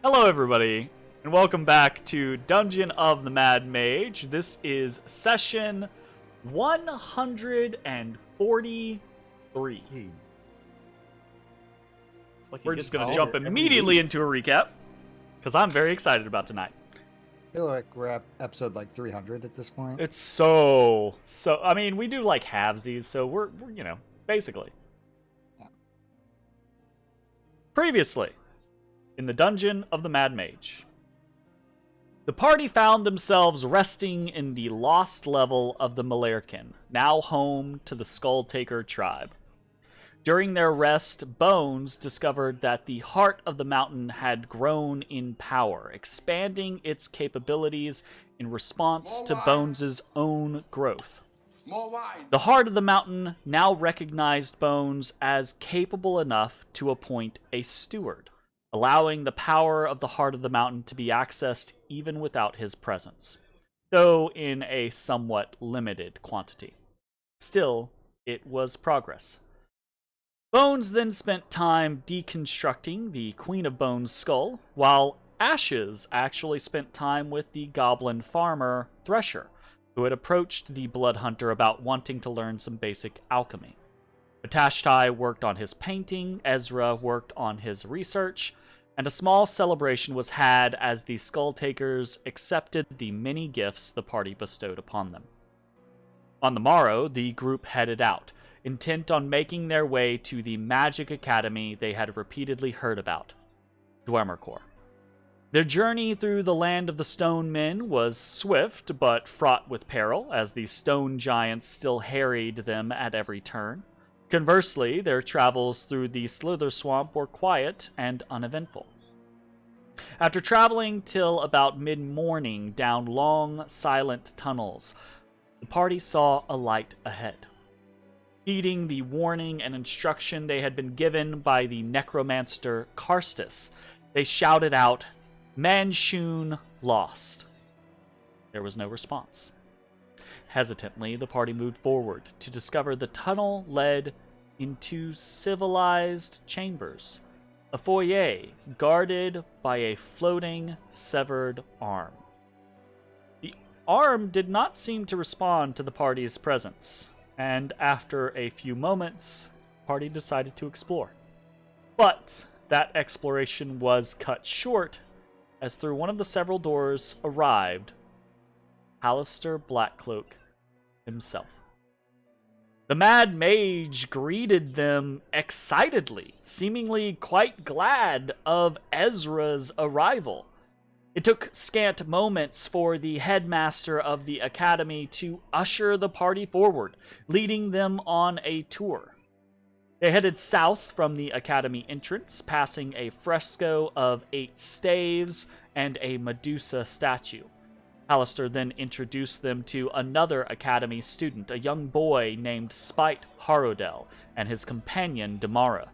Hello everybody, and welcome back to Dungeon of the Mad Mage. This is session 143. We're just going to jump immediately into a recap, because I'm very excited about tonight. I feel like we're at episode 300 at this point. It's so, I mean, we do like halvesies, so we're basically. Yeah. Previously, in the Dungeon of the Mad Mage, the party found themselves resting in the lost level of the Malarkin, now home to the Skull-Taker tribe. During their rest, Bones discovered that the heart of the mountain had grown in power, expanding its capabilities in response to Bones' own growth. The heart of the mountain now recognized Bones as capable enough to appoint a steward, allowing the power of the heart of the mountain to be accessed even without his presence, though in a somewhat limited quantity. Still, it was progress. Bones then spent time deconstructing the Queen of Bones' skull, while Ashes actually spent time with the goblin farmer, Thresher, who had approached the Blood Hunter about wanting to learn some basic alchemy. Matashtai worked on his painting, Ezrah worked on his research, and a small celebration was had as the Skull-Takers accepted the many gifts the party bestowed upon them. On the morrow, the group headed out, intent on making their way to the magic academy they had repeatedly heard about, Dwemercore. Their journey through the land of the stone men was swift, but fraught with peril, as the stone giants still harried them at every turn. Conversely, their travels through the Slither Swamp were quiet and uneventful. After traveling till about mid-morning down long, silent tunnels, the party saw a light ahead. Heeding the warning and instruction they had been given by the necromancer Karstus, they shouted out, "Manshoon lost." There was no response. Hesitantly, the party moved forward to discover the tunnel led into civilized chambers, a foyer guarded by a floating, severed arm. The arm did not seem to respond to the party's presence, and after a few moments, the party decided to explore. But that exploration was cut short, as through one of the several doors arrived Halaster Blackcloak himself. The Mad Mage greeted them excitedly, seemingly quite glad of Ezrah's arrival. It took scant moments for the headmaster of the academy to usher the party forward, leading them on a tour. They headed south from the academy entrance, passing a fresco of 8 staves and a Medusa statue. Halaster then introduced them to another academy student, a young boy named Spite Harodel, and his companion Damara.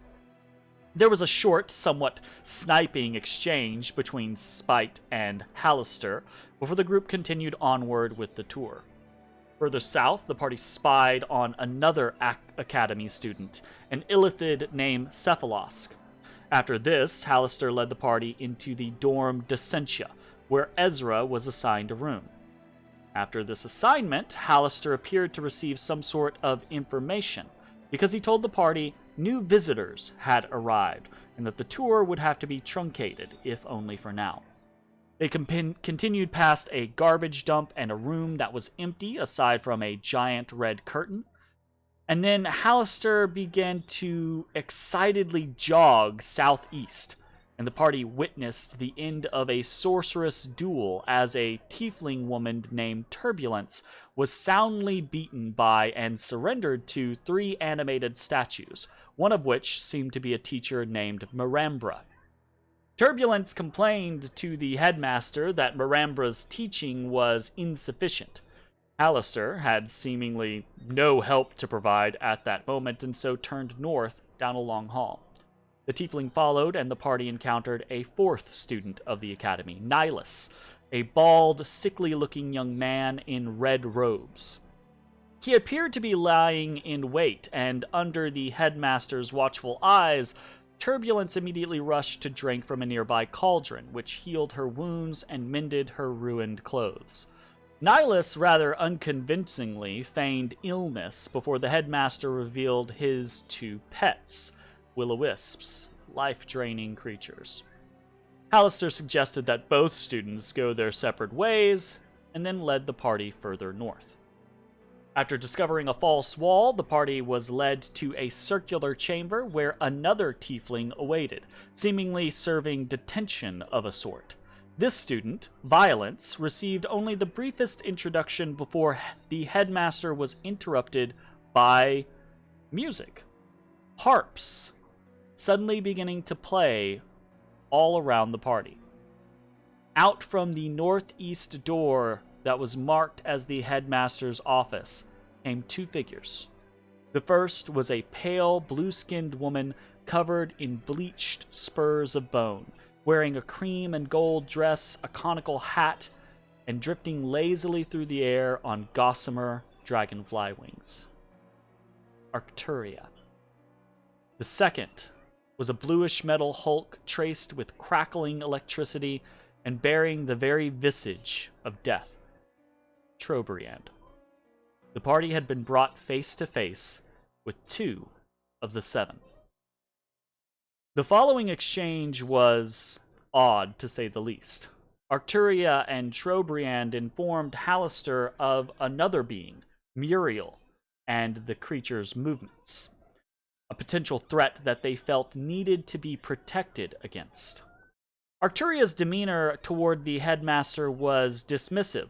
There was a short, somewhat sniping exchange between Spite and Halaster before the group continued onward with the tour. Further south, the party spied on another academy student, an Illithid named Cephalosk. After this, Halaster led the party into the dorm Descentia, where Ezrah was assigned a room. After this assignment, Halaster appeared to receive some sort of information, because he told the party new visitors had arrived, and that the tour would have to be truncated, if only for now. They continued past a garbage dump and a room that was empty, aside from a giant red curtain. And then Halaster began to excitedly jog southeast, and the party witnessed the end of a sorceress duel as a tiefling woman named Turbulence was soundly beaten by and surrendered to 3 animated statues, one of which seemed to be a teacher named Mirambra. Turbulence complained to the headmaster that Mirambra's teaching was insufficient. Halaster had seemingly no help to provide at that moment, and so turned north down a long hall. The tiefling followed, and the party encountered a 4th student of the academy, Nihilus, a bald, sickly-looking young man in red robes. He appeared to be lying in wait, and under the headmaster's watchful eyes, Turbulence immediately rushed to drink from a nearby cauldron, which healed her wounds and mended her ruined clothes. Nihilus rather unconvincingly feigned illness before the headmaster revealed his 2 pets, will-o-wisps, life-draining creatures. Halaster suggested that both students go their separate ways, and then led the party further north. After discovering a false wall, the party was led to a circular chamber where another tiefling awaited, seemingly serving detention of a sort. This student, Violence, received only the briefest introduction before the headmaster was interrupted by music. Harps suddenly beginning to play all around the party. Out from the northeast door that was marked as the headmaster's office came 2 figures. The first was a pale, blue-skinned woman covered in bleached spurs of bone, wearing a cream and gold dress, a conical hat, and drifting lazily through the air on gossamer dragonfly wings. Arcturia. The second was a bluish metal hulk traced with crackling electricity and bearing the very visage of death. Trobriand. The party had been brought face to face with 2 of the 7. The following exchange was odd, to say the least. Arcturia and Trobriand informed Halaster of another being, Muriel, and the creature's movements. A potential threat that they felt needed to be protected against. Arcturia's demeanor toward the headmaster was dismissive,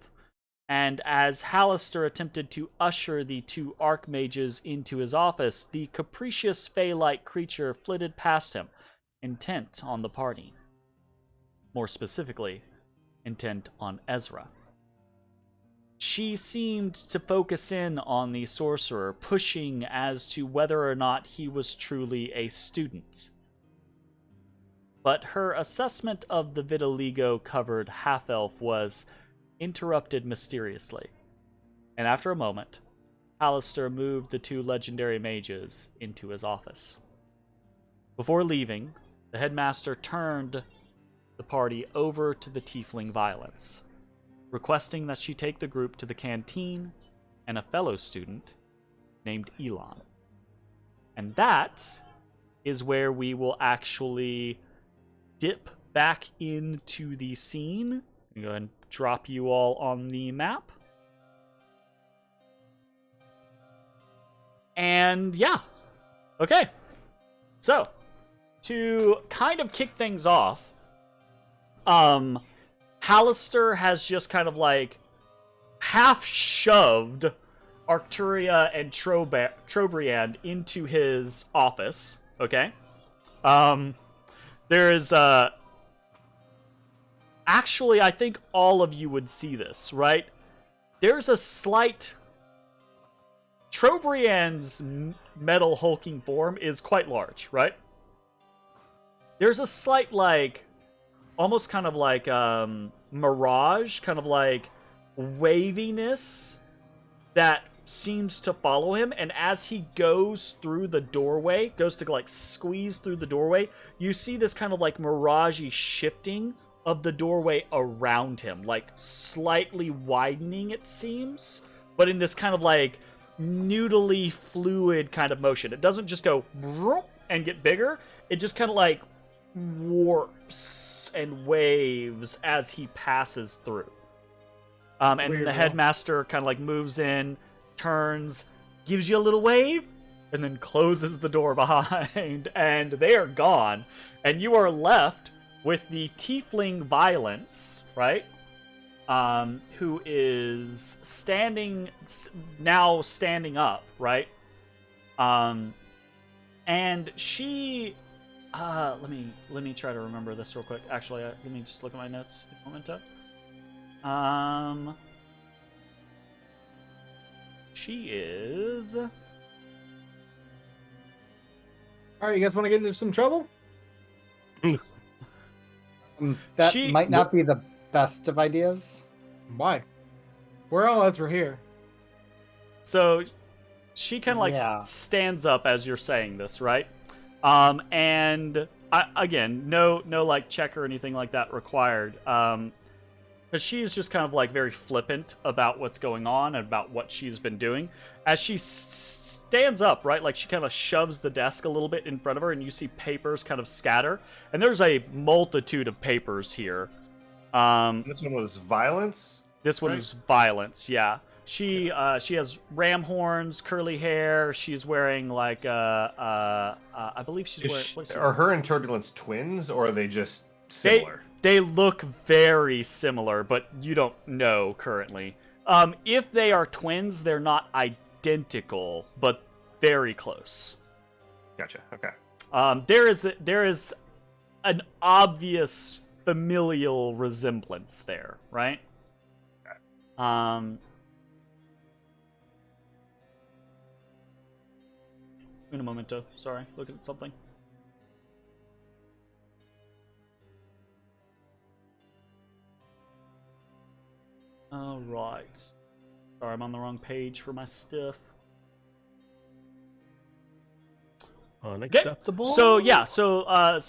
and as Halaster attempted to usher the 2 archmages into his office, the capricious fey-like creature flitted past him, intent on the party. More specifically, intent on Ezrah. She seemed to focus in on the sorcerer, pushing as to whether or not he was truly a student. But her assessment of the vitiligo-covered half-elf was interrupted mysteriously, and after a moment, Halaster moved the 2 legendary mages into his office. Before leaving, the headmaster turned the party over to the tiefling Violence, requesting that she take the group to the canteen and a fellow student named Elon. And that is where we will actually dip back into the scene. I'm going to drop you all on the map. And yeah. Okay. So, to kind of kick things off, Halaster has just kind of like half shoved Arcturia and Trobriand into his office. Okay. There is actually, I think all of you would see this, right? There's a slight... Trobriand's metal hulking form is quite large, right? There's a slight, like, almost kind of like mirage, kind of like waviness that seems to follow him, and as he goes through the doorway, goes to like squeeze through the doorway, you see this kind of like mirage-y shifting of the doorway around him, like slightly widening, it seems, but in this kind of like noodly fluid kind of motion. It doesn't just go and get bigger, it just kind of like warps and waves as he passes through. And the headmaster kind of like moves in, turns, gives you a little wave, and then closes the door behind, and they are gone. And you are left with the tiefling Violence, right? Who is now standing up, right? And she, let me try to remember this real quick. Actually, let me just look at my notes a momento. She is... Alright, you guys want to get into some trouble? That might not be the best of ideas. Why? We're all Ezra here. So, she kind of like stands up as you're saying this, right? And again, no like check or anything like that required. Because she's just kind of like very flippant about what's going on and about what she's been doing. As she stands up, right, like she kind of shoves the desk a little bit in front of her, and you see papers kind of scatter. And there's a multitude of papers here. This one was violence? This one is violence, yeah. She has ram horns, curly hair. She's wearing like I believe she's wearing. Are her and Turbulence twins, or are they just similar? They look very similar, but you don't know currently. If they are twins, they're not identical, but very close. Gotcha. Okay. There is an obvious familial resemblance there, right? In a momento. Sorry, looking at something. Alright. Sorry, I'm on the wrong page for my stuff. Unacceptable. So yeah, so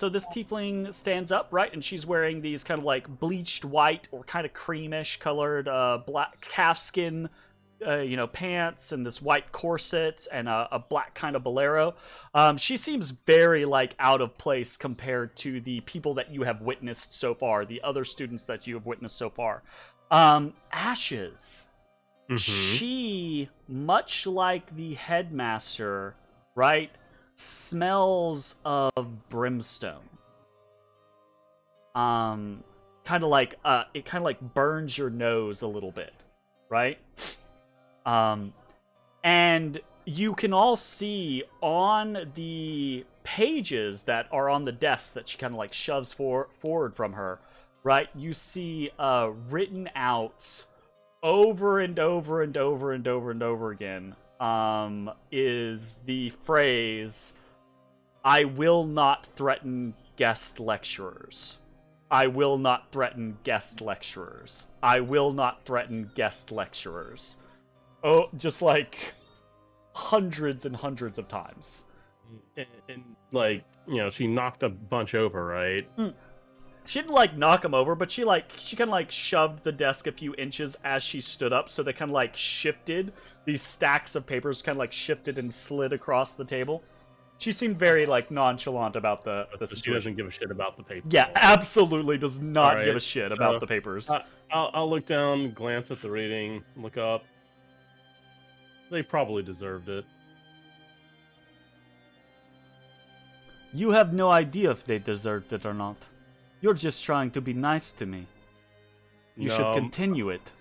this tiefling stands up, right, and she's wearing these kind of like bleached white or kind of creamish colored black calfskin, pants, and this white corset and a black kind of bolero. She seems very like out of place compared to the people that you have witnessed so far, the other students that you have witnessed so far. Ashes. Mm-hmm. She, much like the headmaster, right, smells of brimstone. Kind of like it kind of like burns your nose a little bit, right? And you can all see on the pages that are on the desk that she kind of like shoves forward from her, right? You see written out over and over and over and over and over again is the phrase, "I will not threaten guest lecturers. I will not threaten guest lecturers. I will not threaten guest lecturers." Oh, just like hundreds and hundreds of times. And like, she knocked a bunch over, right? She didn't like knock him over, but she kind of like shoved the desk a few inches as she stood up, so they kind of like shifted. These stacks of papers kind of like shifted and slid across the table. She seemed very like nonchalant about the situation. She doesn't give a shit about the papers. Yeah, absolutely does not give a shit about the papers. I'll look down, glance at the reading, look up. They probably deserved it. You have no idea if they deserved it or not. You're just trying to be nice to me. You should continue it.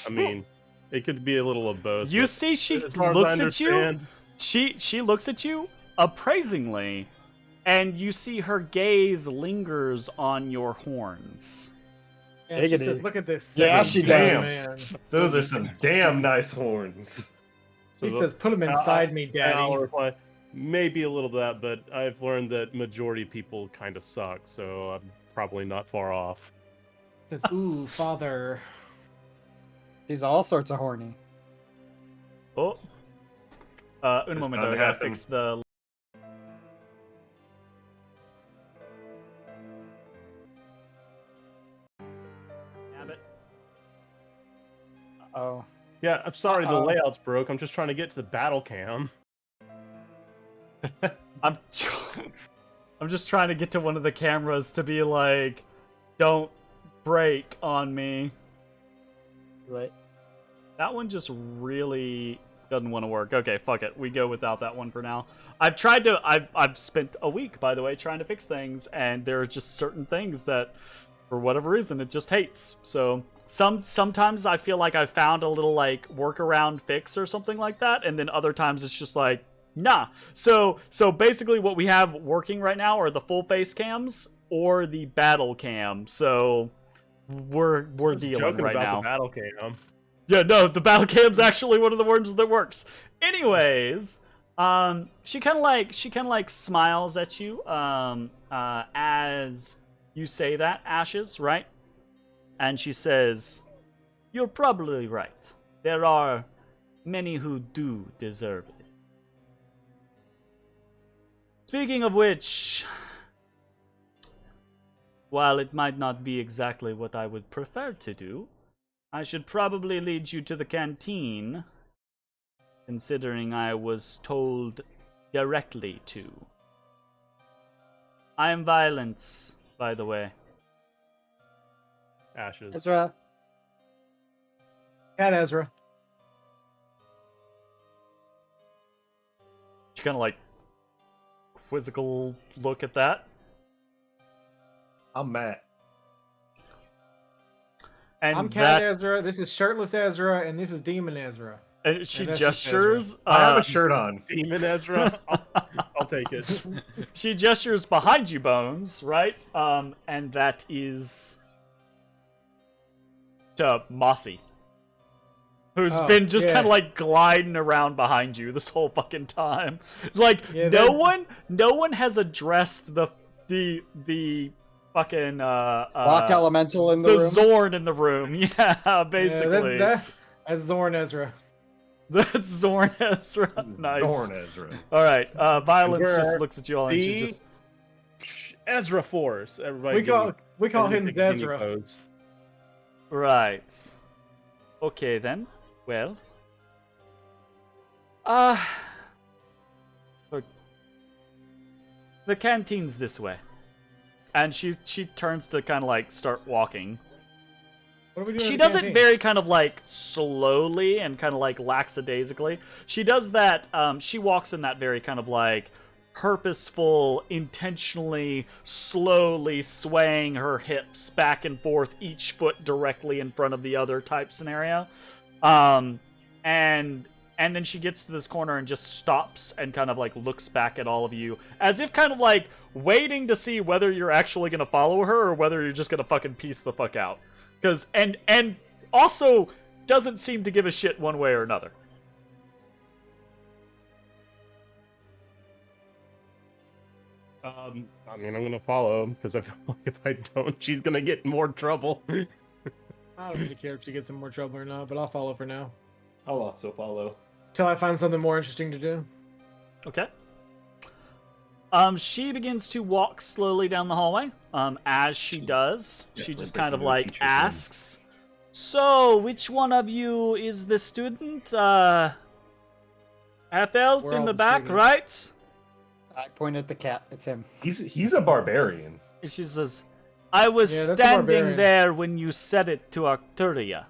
I mean, it could be a little of both. You see, she looks at you. She looks at you appraisingly, and you see her gaze lingers on your horns. And she says, "Look at this." Yeah, she does. Man. Those are some damn nice horns. He says, "Put them inside me, Daddy." I'll reply, maybe a little of that, but I've learned that majority of people kind of suck, so I'm probably not far off. Says, "Ooh, Father." He's all sorts of horny. Oh. Un momento, I gotta fix the... Oh. Yeah, I'm sorry the layout's broke. I'm just trying to get to the battle cam. I'm just trying to get to one of the cameras to be like, don't break on me. Right. That one just really doesn't want to work. Okay, fuck it. We go without that one for now. I've spent a week, by the way, trying to fix things, and there are just certain things that, for whatever reason, it just hates. So sometimes I feel like I found a little like workaround fix or something like that, and then other times it's just like, nah. So basically what we have working right now are the full face cams or the battle cam. So we're dealing right now. The battle cam. Yeah, no, the battle cam's actually one of the ones that works. Anyways, she kind of like smiles at you as you say that, Ashes, right? And she says, "You're probably right. There are many who do deserve it." Speaking of which, while it might not be exactly what I would prefer to do, I should probably lead you to the canteen, considering I was told directly to. I am Violence, by the way. Ashes. Ezra. Cat Ezra. She kind of like quizzical look at that. I'm Matt. And I'm Cat Ezra. This is Shirtless Ezra, and this is Demon Ezra. And she And that's just gestures. I have a shirt on. Demon Ezra. I'll take it. She gestures behind you, Bones, right? And that is to Mossy, who's been just kind of like gliding around behind you this whole fucking time. Like no one has addressed the fucking Rock elemental in the room. Zorn in the room. Yeah, basically. That's Zorn Ezra. That's Zorn Ezra. Nice. Zorn Ezra. All right. Violence just looks at you all and she's just Ezra Force. Everybody. We call him give me a Ezra. pose. right. Okay then. Well. Look. The canteen's this way. And she turns to kind of like start walking. What are we doing She at the does it canteen? very kind of like slowly and kind of like lackadaisically. She does that, she walks in that very kind of like purposeful, intentionally, slowly swaying her hips back and forth, each foot directly in front of the other type scenario. And then she gets to this corner and just stops and kind of like looks back at all of you as if kind of like waiting to see whether you're actually going to follow her or whether you're just going to fucking piece the fuck out. Cause, and also doesn't seem to give a shit one way or another. I mean, I'm gonna follow because I feel like if I don't, she's gonna get in more trouble. I don't really care if she gets in more trouble or not, but I'll follow for now. I'll also follow. Till I find something more interesting to do. Okay. She begins to walk slowly down the hallway. As she does, Yeah, she we're just kind of breaking the like teacher's room. asks, "So, which one of you is the student? Half elf We're in all the the back, students. right?" I point at the cat. It's him. He's a barbarian. And she says, "I was Yeah, that's a standing barbarian. there when you said it to Arcturia."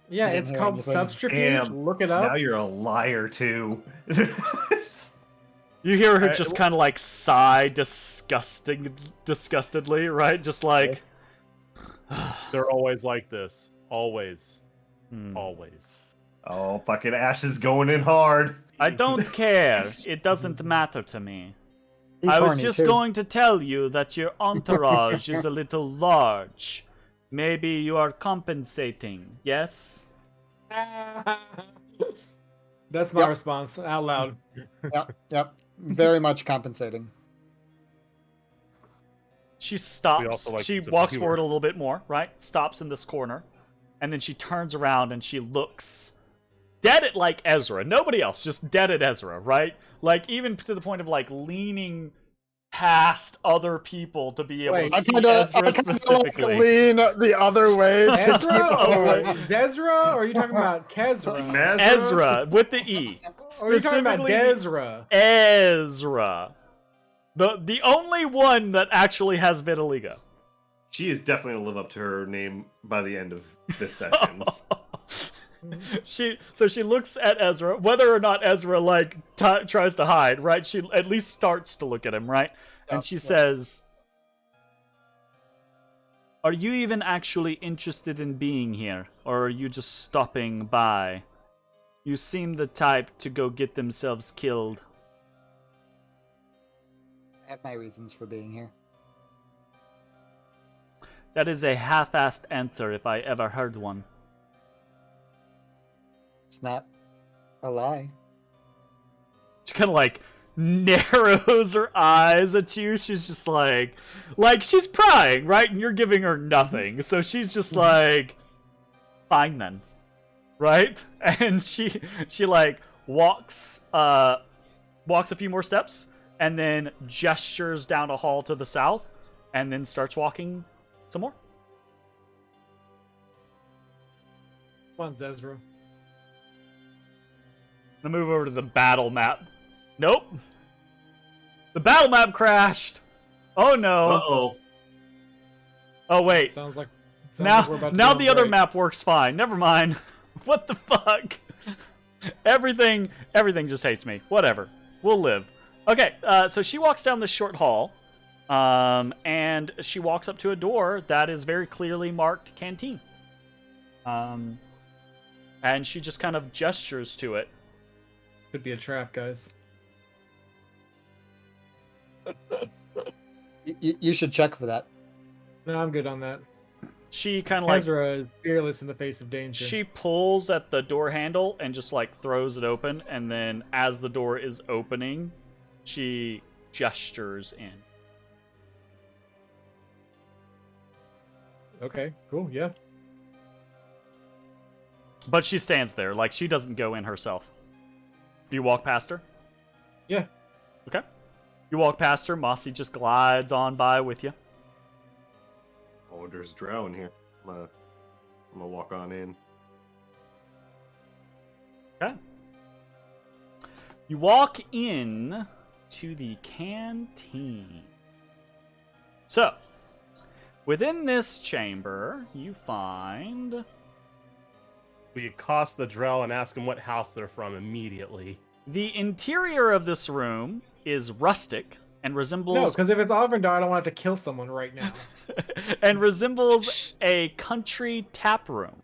Yeah, I didn't it's hear called anything. subterfuge. Damn. Look it Now up. you're a liar too. You hear her just kind of like sigh disgustedly, right? Just like, They're always like this. Always. hmm. Always. Oh, fucking Ash is going in hard. I don't care. It doesn't matter to me. He's I was horny, just too. going to tell you that your entourage is a little large. Maybe you are compensating, yes? That's my Yep. response out loud. Yep. Very much compensating. She We stops. also like She to walks viewer. forward a little bit more, right? Stops in this corner. And then she turns around and she looks dead at like Ezra. Nobody else, just dead at Ezra, right? Like even to the point of like leaning past other people to be able Wait, to I see kind of Ezra like specifically. lean the other way to keep Ezra or away. Ezra? Or are you talking about Kezra? Ezra with the E. Or are you talking about Specifically Dezra? Ezra. The only one that actually has vitiligo. She is definitely gonna live up to her name by the end of this session. She looks at Ezra, whether or not Ezra like tries to hide, right? She at least starts to look at him, right? And she says, "Are you even actually interested in being here, or are you just stopping by? You seem the type to go get themselves killed." I have my reasons for being here. That is a half-assed answer if I ever heard one. It's not a lie. She kind of like narrows her eyes at you. She's just like she's prying, right? And you're giving her nothing. So she's just like, fine then, right? And she like walks a few more steps and then gestures down a hall to the south, and then starts walking some more. Come on, Ezrah. I'm gonna move over to the battle map. Nope. The battle map crashed. Oh no. Uh-oh. Oh wait. Sounds like Now we're about to now go the other break. map works fine. Never mind. What the fuck? Everything just hates me. Whatever. We'll live. Okay, so she walks down this short hall, and she walks up to a door that is very clearly marked canteen. And she just kind of gestures to it. Could be a trap, guys. You should check for that. No, I'm good on that. She kind of like Ezra is fearless in the face of danger. she pulls at the door handle and just like throws it open, and then as the door is opening, she gestures in. Okay, cool, yeah. But she stands there, like she doesn't go in herself. Do you walk past her? Yeah. Okay. You walk past her, Mossy just glides on by with you. Oh, there's Drow in here. I'm gonna walk on in. Okay. You walk in to the canteen. So, within this chamber, you find We accost the Drow and ask them what house they're from immediately. the interior of this room is rustic and No, resembles because if it's Avendar, I don't want to kill someone right now. and resembles a country tap room.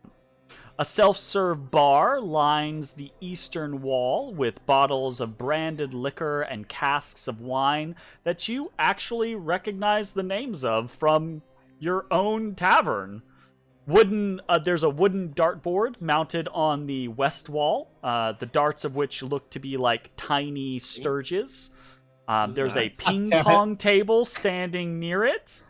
A self-serve bar lines the eastern wall with bottles of branded liquor and casks of wine that you actually recognize the names of from your own tavern. There's a wooden dartboard mounted on the west wall, the darts of which look to be like tiny sturges. There's a ping pong table standing near it.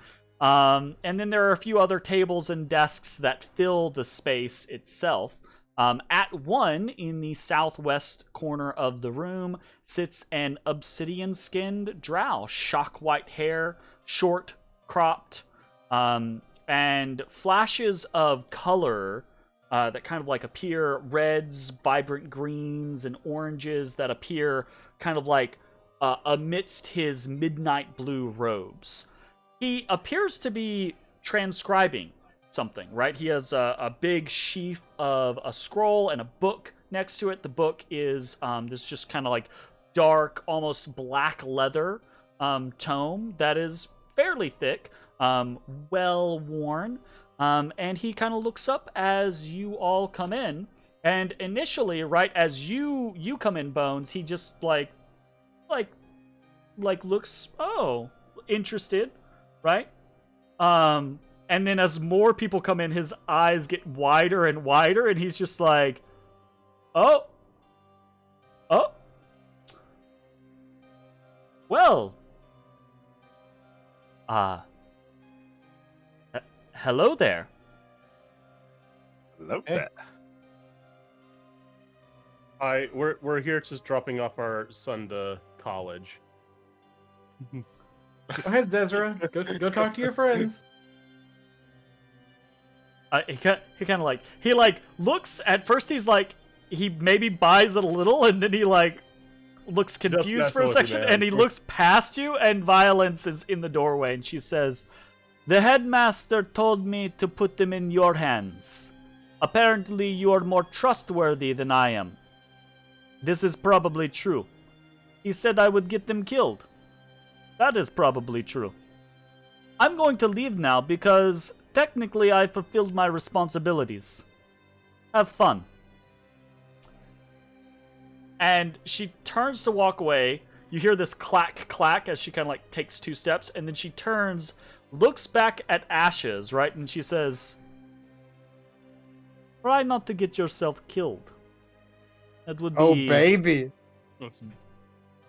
And then there are a few other tables and desks that fill the space itself. At one, in the southwest corner of the room, sits an obsidian-skinned drow, shock white hair, short, cropped, and flashes of color that kind of like appear, reds, vibrant greens, and oranges that appear kind of like amidst his midnight blue robes. He appears to be transcribing something, right? He has a big sheaf of a scroll and a book next to it. The book is this just kind of like dark, almost black leather tome that is fairly thick, well worn. And he kind of looks up as you all come in. And initially, right as you come in, Bones, he just like looks, oh, interested. Right? And then as more people come in, his eyes get wider and wider, and he's just like, oh. Well. Hello there. Hello Hey. there. We're here just dropping off our son to college. Go ahead, Ezra. Go talk to your friends. He kind of like, he like looks, at first he's like, he maybe buys it a little, and then he like looks confused for a messing with you, section, man. and he looks past you, and Violence is in the doorway, and she says, "The headmaster told me to put them in your hands. Apparently you are more trustworthy than I am. This is probably true. He said I would get them killed. That is probably true. I'm going to leave now because technically I fulfilled my responsibilities. Have fun." And she turns to walk away. You hear this clack, clack as she kind of like takes 2 steps, and then she turns, looks back at Ashes, right? And she says, "Try not to get yourself killed. That would be Oh, baby. That's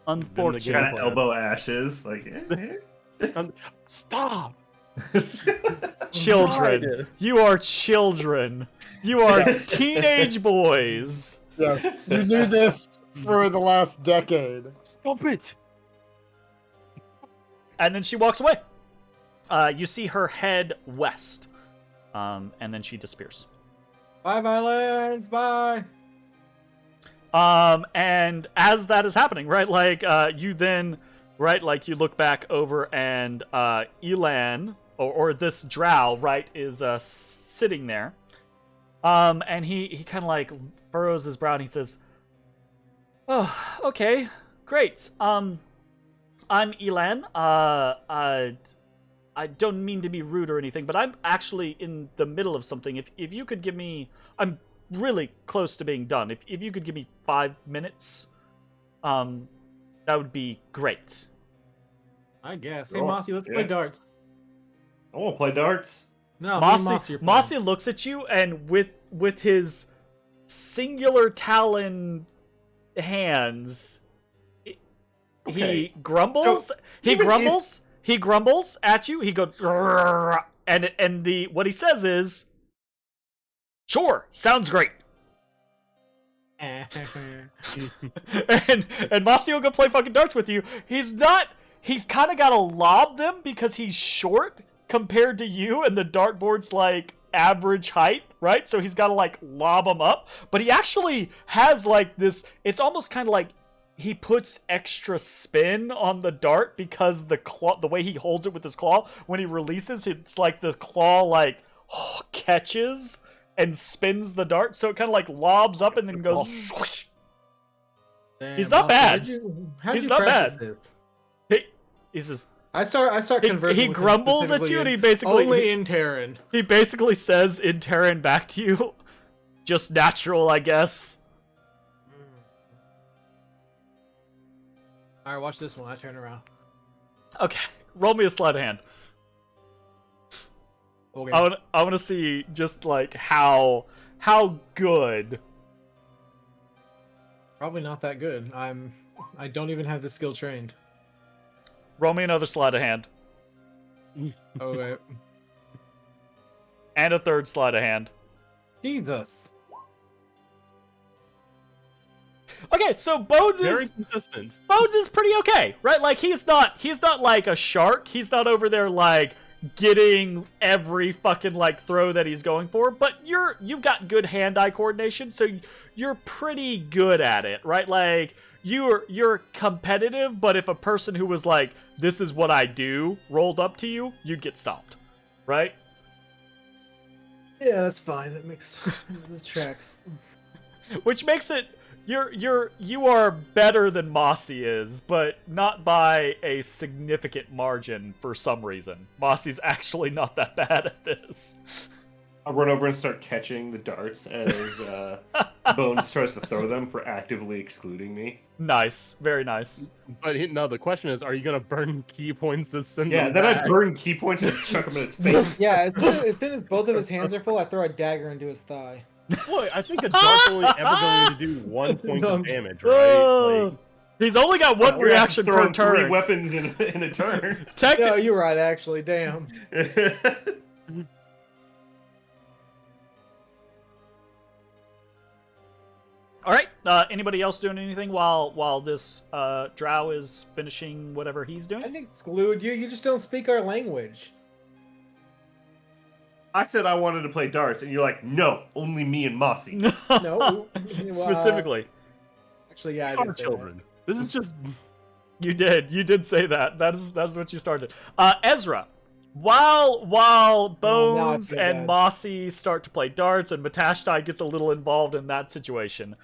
unfortunate." Kind of elbow Ashes, like. Stop! Children. You are children. You are Yes. teenage boys. Yes, you knew this for the last decade. Stop it! and then she walks away. You see her head west, and then she disappears. Bye, violence. Bye. And as that is happening, right, like, you then, right, like, you look back over and, Elan, or this drow, right, is, sitting there. And he kind of, like, furrows his brow and he says, "Oh, okay, great. I'm Elan. I don't mean to be rude or anything, but I'm actually in the middle of something. If you could give me... I'm really close to being done. If you could give me 5 minutes, that would be great." I guess. Hey, Sure, Mossy, let's yeah. play darts. I want to play darts. No, me and Mossy are playing. Mossy looks at you, and with his singular talon hands, Okay. he grumbles. So, he even grumbles. He grumbles at you. He goes, "Grrr," and what he says is, "Sure, sounds great." and Mossy will go play fucking darts with you. He's kind of got to lob them because he's short compared to you, and the dartboard's like average height, right? So he's got to like lob them up. But he actually has like this, it's almost kind of like he puts extra spin on the dart because the way he holds it with his claw, when he releases, it's like the claw like catches and spins the dart, so it kind of like lobs up and then goes swoosh. Damn, He's not Mossy, bad. How'd He's you not practice bad. this? He says, I start conversing. he with him grumbles at specifically you, and in- he basically only in Terran. he basically says in Terran back to you, "Just natural, I guess." All right, watch this one. I turn around. Okay, roll me a sleight of hand. Okay. I want to see just like how good. Probably not that good. I don't even have the skill trained. Roll me another sleight of hand Okay. and a third sleight of hand. Jesus. Okay, so Bones Very is consistent. pretty okay, right? Like he's not like a shark. He's not over there like getting every fucking like throw that he's going for, but you've got good hand-eye coordination, so you're pretty good at it, right? Like you're competitive, but if a person who was like, "This is what I do," rolled up to you, you'd get stomped, right? Yeah, that's fine. That makes this tracks. Which makes it you are better than Mossy is, but not by a significant margin for some reason. Mossy's actually not that bad at this. I'll run over and start catching the darts as Bones tries to throw them for actively excluding me. Nice, very nice. But no, the question is, are you gonna burn key points to send Yeah, them then back? I burn key points and chuck them in his face. Yeah, as soon as both of his hands are full, I throw a dagger into his thigh. Look, I think a dart's only ever going to do 1 point No, of I'm- damage, right? Oh, he's only got one We're reaction per throwing 3 turn. weapons in a turn. No, you're right. Actually, damn. All right. Anybody else doing anything while this drow is finishing whatever he's I doing? didn't exclude you. You just don't speak our language. I said I wanted to play darts, and you're like, "No, only me and Mossy." No, well, Specifically, Actually, yeah, I Our did say children. This is just you did say that. That is what you started. Ezra, while Bones feel and bad. Mossy start to play darts and Matashtai gets a little involved in that situation,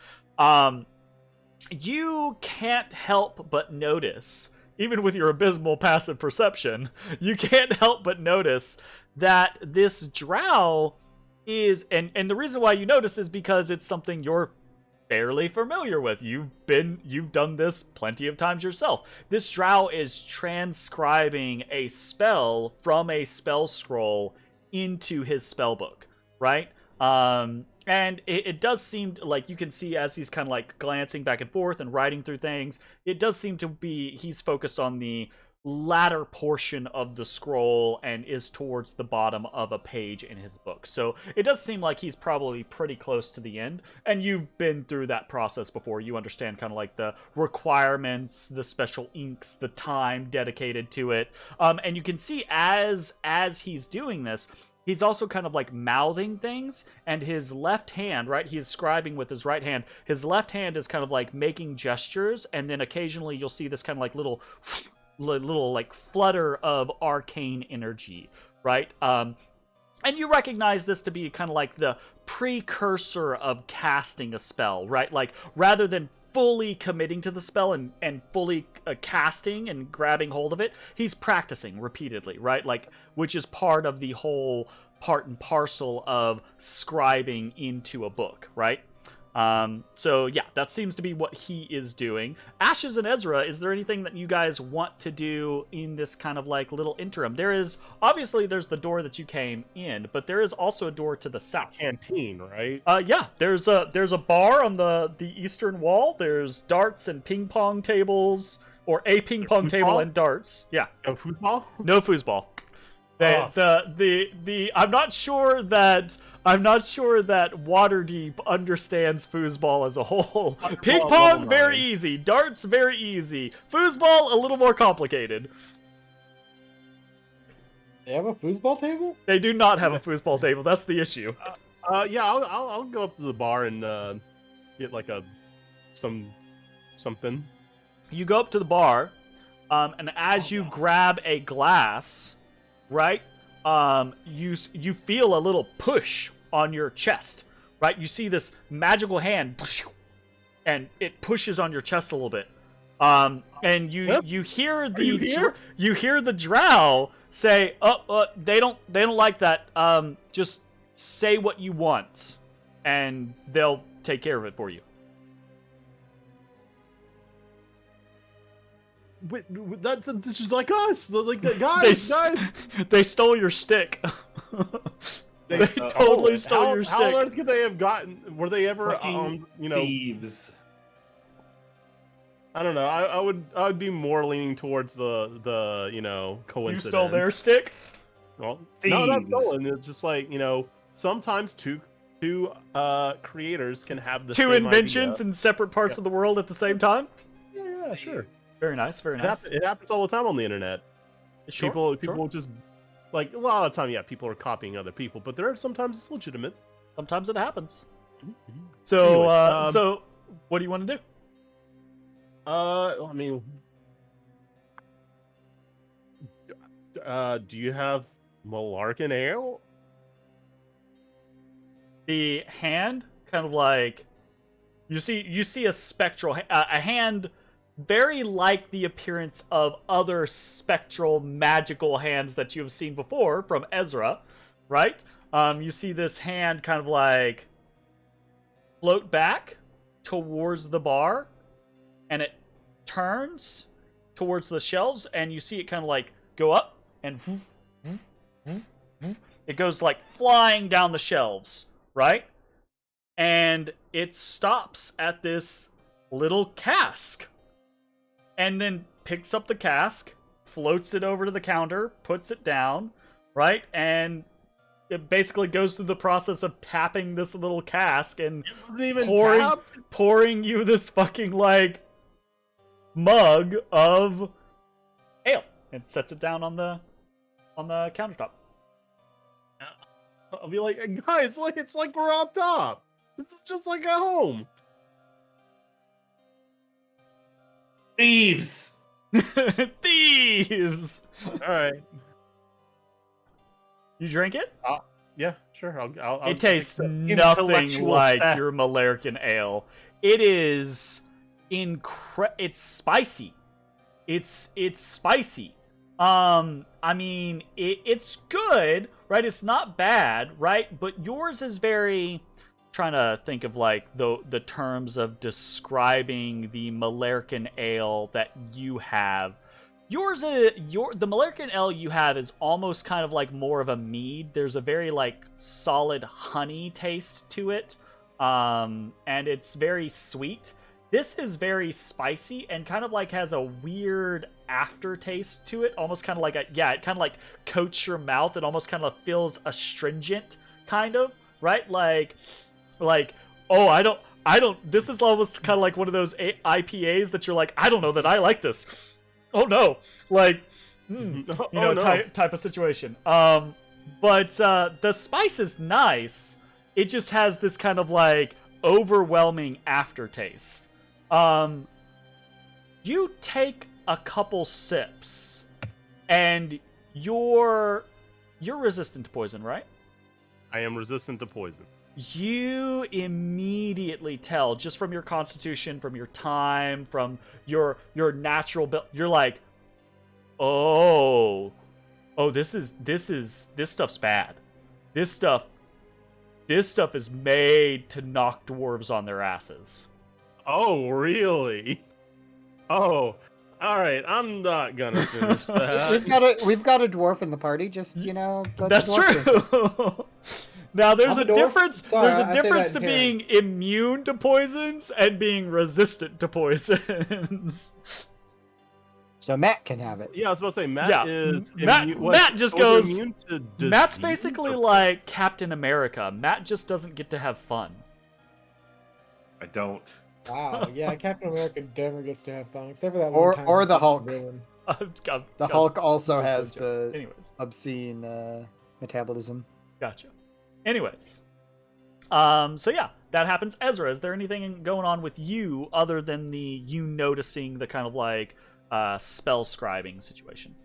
you can't help but notice, even with your abysmal passive perception, you can't help but notice that this drow is, and the reason why you notice is because it's something you're fairly familiar with. You've done this plenty of times yourself. This drow is transcribing a spell from a spell scroll into his spell book, right? And it does seem like, you can see as he's kind of like glancing back and forth and writing through things, it does seem to be he's focused on the latter portion of the scroll and is towards the bottom of a page in his book. So it does seem like he's probably pretty close to the end, and you've been through that process before. You understand kind of like the requirements, the special inks, the time dedicated to it. And you can see as he's doing this, he's also kind of like mouthing things, and his left hand, right? He's scribing with his right hand. His left hand is kind of like making gestures, and then occasionally you'll see this kind of like little like flutter of arcane energy, right? And you recognize this to be kind of like the precursor of casting a spell, right? Like, rather than fully committing to the spell and fully casting and grabbing hold of it, he's practicing repeatedly, right? Like, which is part of the whole part and parcel of scribing into a book, right? So yeah, that seems to be what he is doing. Ashes and Ezrah, is there anything that you guys want to do in this kind of like little interim? There's the door that you came in, but there is also a door to the south. Canteen, right? Yeah, there's a bar on the eastern wall. There's darts and ping pong tables, or a ping pong table and darts. Yeah. No foosball? No foosball. I'm not sure that Waterdeep understands foosball as a whole. Ping pong, very easy. Darts, very easy. Foosball, a little more complicated. They have a foosball table? They do not have a foosball table. That's the issue. Yeah, I'll go up to the bar and get like something. You go up to the bar, and as you grab a glass, right, you feel a little push on your chest, right? You see this magical hand, and it pushes on your chest a little bit. And you hear the drow say, they don't like that. Just say what you want, and they'll take care of it for you. Wait, this is like us, like guys. They stole your stick. They totally stole your stick. How could they have gotten? Were they ever, thieves? I don't know. I would be more leaning towards the coincidence. You stole their stick? Well, thieves. no, not stolen. It's just like, sometimes two creators can have the two same inventions idea. in separate parts of the world at the same time. Yeah, sure. Very nice. Very nice. It happens all the time on the internet. Sure, People just, like, a lot of the time, yeah, people are copying other people, but sometimes it's legitimate. Sometimes it happens. So, Anyways, so what do you want to do? I mean, do you have Malarkin Ale? The hand, kind of like, you see a spectral a hand, very like the appearance of other spectral magical hands that you have seen before from Ezrah, right? You see this hand kind of like float back towards the bar, and it turns towards the shelves, and you see it kind of like go up, and it goes like flying down the shelves, right? And it stops at this little cask, and then picks up the cask, floats it over to the counter, puts it down, right? And it basically goes through the process of tapping this little cask and pouring you this fucking, like, mug of ale, and sets it down on the countertop. I'll be like, guys, look, it's like we're up top. This is just like at home. Thieves! Thieves! All right. You drink it? Yeah, sure. I'll it tastes nothing intellectual like theft. your Malarkin ale. It is it's spicy. It's spicy. I mean, it's good, right? It's not bad, right? But yours is very, trying to think of like the terms of describing the Malarkin ale that you have. The Malarkin ale you have is almost kind of like more of a mead. There's a very like solid honey taste to it, and it's very sweet. This is very spicy and kind of like has a weird aftertaste to it. Almost kind of like it kind of like coats your mouth. It almost kind of feels astringent, kind of, right? Like, oh, I don't, this is almost kind of like one of those IPAs that you're like, I don't know that I like this. Oh no. Like, type of situation. But the spice is nice. It just has this kind of like overwhelming aftertaste. You take a couple sips, and you're resistant to poison, right? I am resistant to poison. You immediately tell, just from your constitution, from your time, from your natural build, you're like, oh, this stuff's bad. This stuff is made to knock dwarves on their asses. Oh, really? Oh, all right. I'm not gonna finish that. We've got a dwarf in the party. Just let the That's dwarf do it. true. Now there's I'm a a dwarf? difference. Sorry, There's a I say difference that to in being immune to poisons and being resistant to poisons. So Matt can have it. Yeah, I was about to say Matt Yeah. is Matt just goes. immune to disease. Matt's basically or- like Captain America. Matt just doesn't get to have fun. I don't. Wow, yeah, Captain America never gets to have fun, except for that Or- one time. or he's the such a Hulk. villain. The Hulk also That's has a joke. the Anyways, obscene metabolism. gotcha. Anyways, so yeah, that happens. Ezra, is there anything going on with you other than you noticing the kind of like spell scribing situation?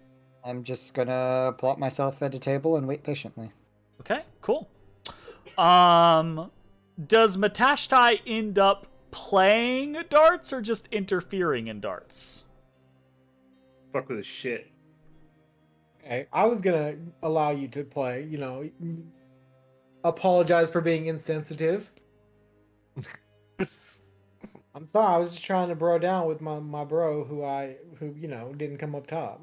I'm just gonna plot myself at a table and wait patiently. Okay, cool. Does Matashtai end up playing darts or just interfering in darts? Fuck with his shit. Hey, I was gonna allow you to play, apologize for being insensitive. I'm sorry, I was just trying to bro down with my bro who didn't come up top.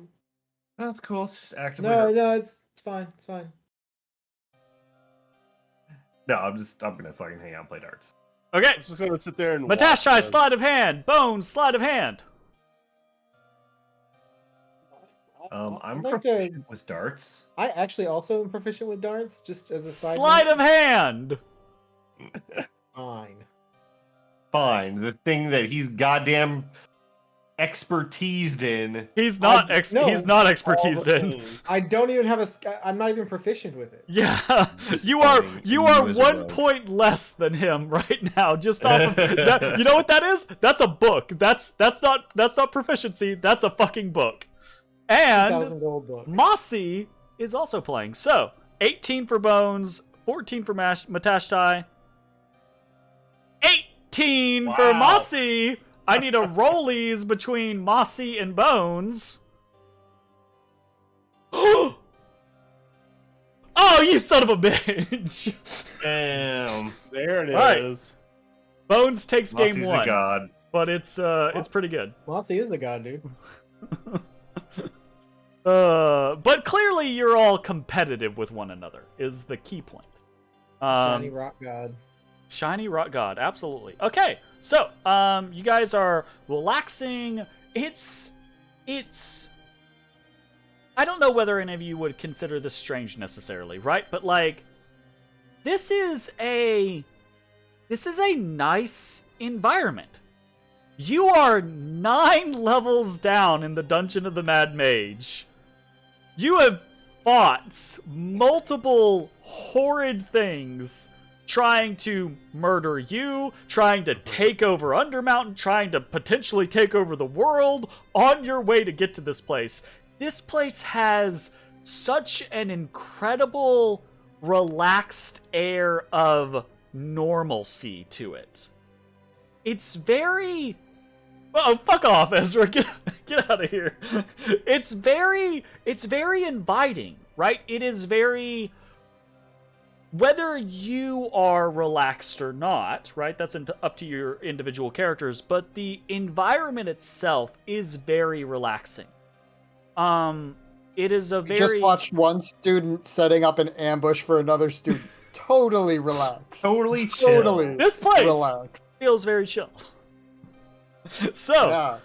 That's cool. It's just actively. No, it's fine. It's fine. No, I'm gonna fucking hang out and play darts. Okay, I'm just gonna sit there and watch Matashtai, the- sleight of hand. Bones, sleight of hand. I'm I'd like proficient with darts. I actually also am proficient with darts, just as a side Sleight note. of hand. Fine. Fine. The thing that he's goddamn expertised in. He's not no, he's not all expertise the in. things. I don't even have I'm not even proficient with it. Yeah, you are Disappointing. you You are as a 1 rogue. point less than him right now. Just off of that, you know what that is? That's a book. That's not proficiency. That's a fucking book. And 2,000 gold book. Mossy is also playing. So 18 for Bones, 14 for Matashtai, 18 for Wow. Mossy. I need a rollies between Mossy and Bones. Oh, you son of a bitch! Damn. There it Right. is. Bones takes game Mossy's one, a god. but it's pretty good. Mossy is a god, dude. But clearly you're all competitive with one another is the key point. Shiny rock god. Shiny rock god, absolutely. Okay, so you guys are relaxing. It's I don't know whether any of you would consider this strange necessarily, right? But like this is a nice environment. You are 9 levels down in the Dungeon of the Mad Mage. You have fought multiple horrid things trying to murder you, trying to take over Undermountain, trying to potentially take over the world on your way to get to this place. This place has such an incredible, relaxed air of normalcy to it. It's very... Oh, fuck off, Ezra. Get out of here. It's very inviting, right? It is very... Whether you are relaxed or not, right? That's up to your individual characters, but the environment itself is very relaxing. It is a We very... just watched one student setting up an ambush for another student. Totally relaxed. Totally chill. Totally This place relaxed. feels very chill. Yeah.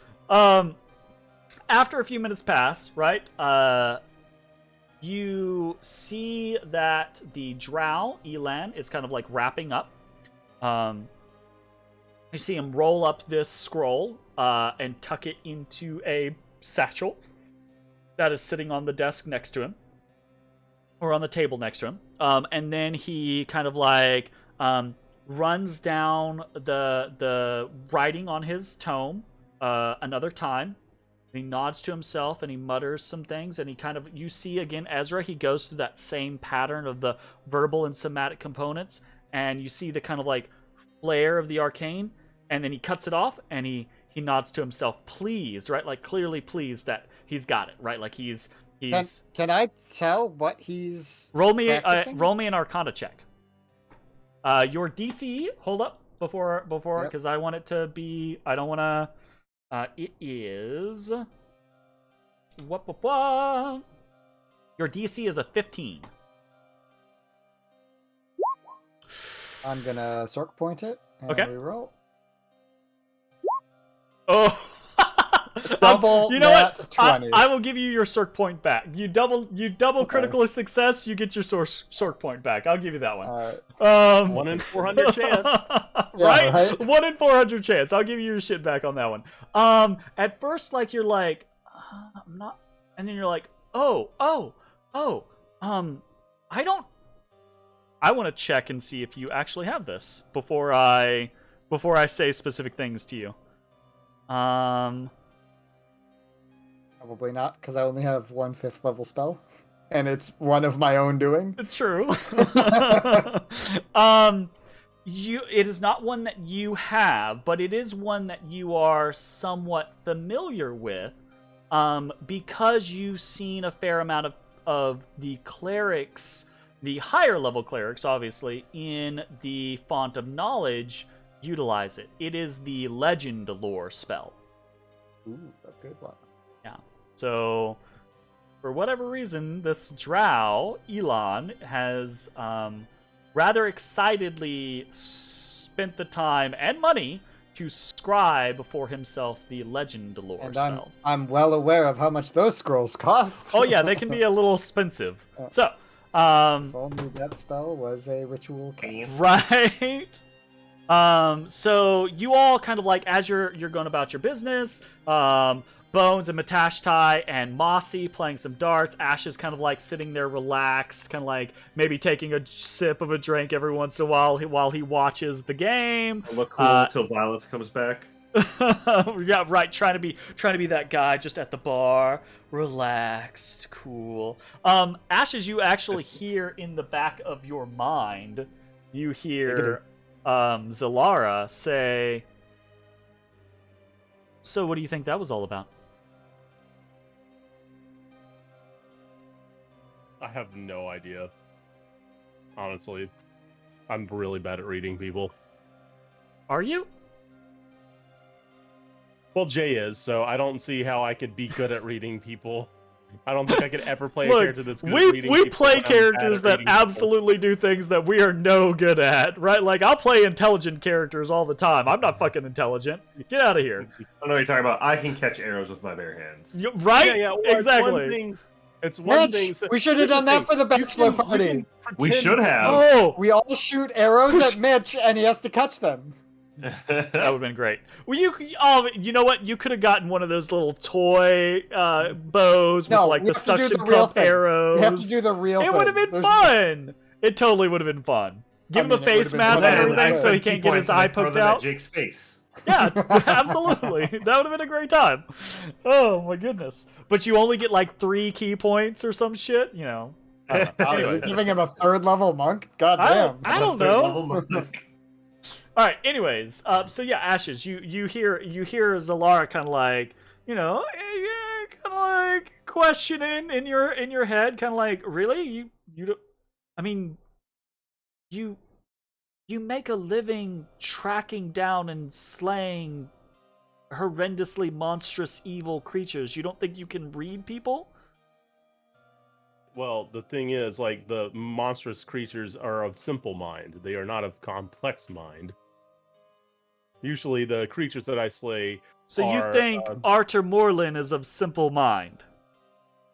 After a few minutes pass, right, you see that the drow, Elan, is kind of like wrapping up. You see him roll up this scroll and tuck it into a satchel that is sitting on the desk next to him, or on the table next to him. And then he kind of like runs down the writing on his tome another time. He nods to himself and he mutters some things, and he kind of, you see again Ezrah, he goes through that same pattern of the verbal and somatic components, and you see the kind of like flare of the arcane, and then he cuts it off and he nods to himself, pleased, right? Like clearly pleased that he's got it, right? Like he's Can I tell what he's roll me practicing? roll me an Arcana check. Your DC, hold up before Yep. because I want it to be, I don't want to. It is your DC is a 15. I'm gonna Sork point it and Okay. reroll. Oh, Double you know nat what? 20. I will give you your Sork point back. You double Okay. critical success, you get your Sork point back. I'll give you that one. Alright. 1 in 400 chance. right? right? 1 in 400 chance. I'll give you your shit back on that one. At first, like you're like, I'm not, and then you're like, I don't. I want to check and see if you actually have this before I say specific things to you. Probably not, because I only have 1 5th level spell. And it's one of my own doing. True. It is not one that you have, but it is one that you are somewhat familiar with, because you've seen a fair amount of the clerics, the higher level clerics, obviously, in the Font of Knowledge, utilize it. It is the Legend Lore spell. Ooh, a good one. Yeah. So, for whatever reason, this drow, Elan, has rather excitedly spent the time and money to scribe for himself the Legend Lore And spell. I'm well aware of how much those scrolls cost. Oh yeah, they can be a little expensive. So, If only that spell was a ritual cast. right. So you all kind of like, as you're going about your business, Bones and Matashtai and Mossy playing some darts. Ash is kind of like sitting there relaxed, kind of like maybe taking a sip of a drink every once in a while he watches the game. I look cool till Violet comes back. Yeah, right. Trying to be that guy just at the bar, relaxed, cool. Ash, as you actually hear in the back of your mind, you hear Zalara say, "So, what do you think that was all about?" I have no idea. Honestly, I'm really bad at reading people. Are you? Well, Jay is, so I don't see how I could be good at reading people. I don't think I could ever play a Look, character that's good at we reading people. play when I'm bad characters at that reading people. absolutely do things that we are no good at, right? Like, I'll play intelligent characters all the time. I'm not fucking intelligent. Get out of here. I know what you're talking about. I can catch arrows with my bare hands. Right? Yeah, well, Exactly. It's one Mitch, thing. So, we should here's have done the that thing. for the You bachelor can- you party. can We pretend- should have. Oh, We all shoot arrows at Mitch, and he has to catch them. that would have been great. Well, you know what? You could have gotten one of those little toy bows No, with like we the have to do suction the real cup thing. arrows. We have to do the real thing. It would have been fun. It totally would have been fun. Give him a mean, it would face have been mask fun. and Then everything I so he spend can't key get his points and I eye throw poked them at out. Jake's face. Yeah, absolutely. That would have been a great time. Oh my goodness. But you only get like 3 key points or some shit, you know. I don't know. Wow, you're Anyways. giving him a 3rd level monk? God I damn. don't I'm a third know. level monk. All right. Anyways, so yeah, Ashes. You hear Zalara kind of like, you know, kind of like questioning in your head, kind of like, really, you don't. I mean, you make a living tracking down and slaying horrendously monstrous evil creatures. You don't think you can read people? Well, the thing is, like, the monstrous creatures are of simple mind. They are not of complex mind. Usually the creatures that I slay So you are, think Arthur Morlin is of simple mind?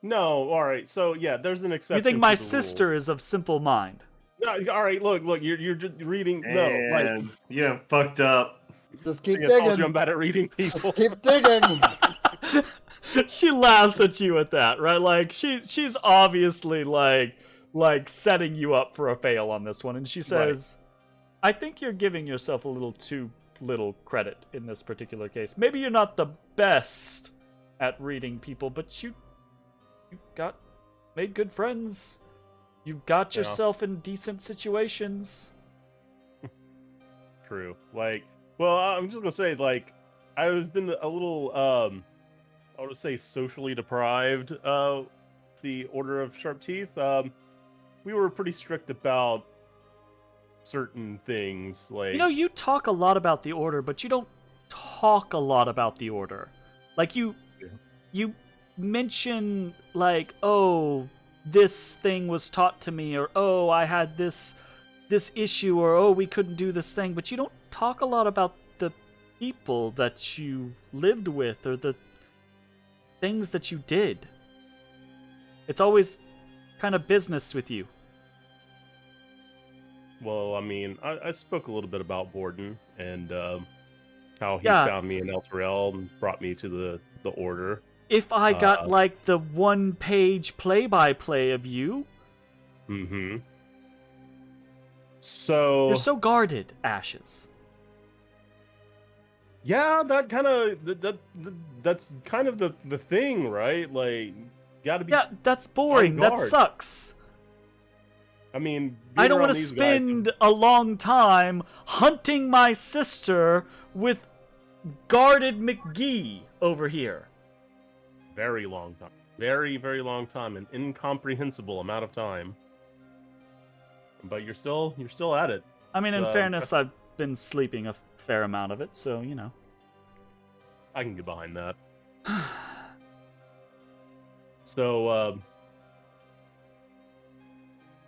No, all right. So yeah, there's an exception. You think to my the sister is of simple mind? Rule. No, all right. Look. You're just reading. No, like And yeah, fucked up. Just see, keep I told you I'm digging. bad at reading people. Just keep digging. She laughs at you at that, right? Like she's obviously like setting you up for a fail on this one, and she says, "I think you're giving yourself a little too little credit in this particular case. Maybe you're not the best at reading people, but you got made good friends. You've got Yeah. yourself in decent situations." True. Like, well, I'm just gonna say, like, I've been a little, I would say, socially deprived. The Order of Sharp Teeth. We were pretty strict about certain things, like. You know, you talk a lot about the Order, but you don't talk a lot about the Order. Like you mention like, oh, this thing was taught to me, or oh, I had this issue, or oh, we couldn't do this thing, but you don't talk a lot about the people that you lived with or the things that you did. It's always kind of business with you. Well, I mean, I spoke a little bit about Borden and how he Yeah. found me in El Terrell and brought me to the Order. If I got like the 1-page play-by-play of you, Mm-hmm. So you're so guarded, Ashes. yeah, that kind of that's kind of the thing, right? Like, gotta be. Yeah, that's boring. on That guard. sucks. I mean, I don't want want to spend a long time hunting my sister with guarded McGee over here. Very long time, very long time, an incomprehensible amount of time. But you're still at it. I mean, in So, fairness, I've been sleeping a fair amount of it, so, you know. I can get behind that. So,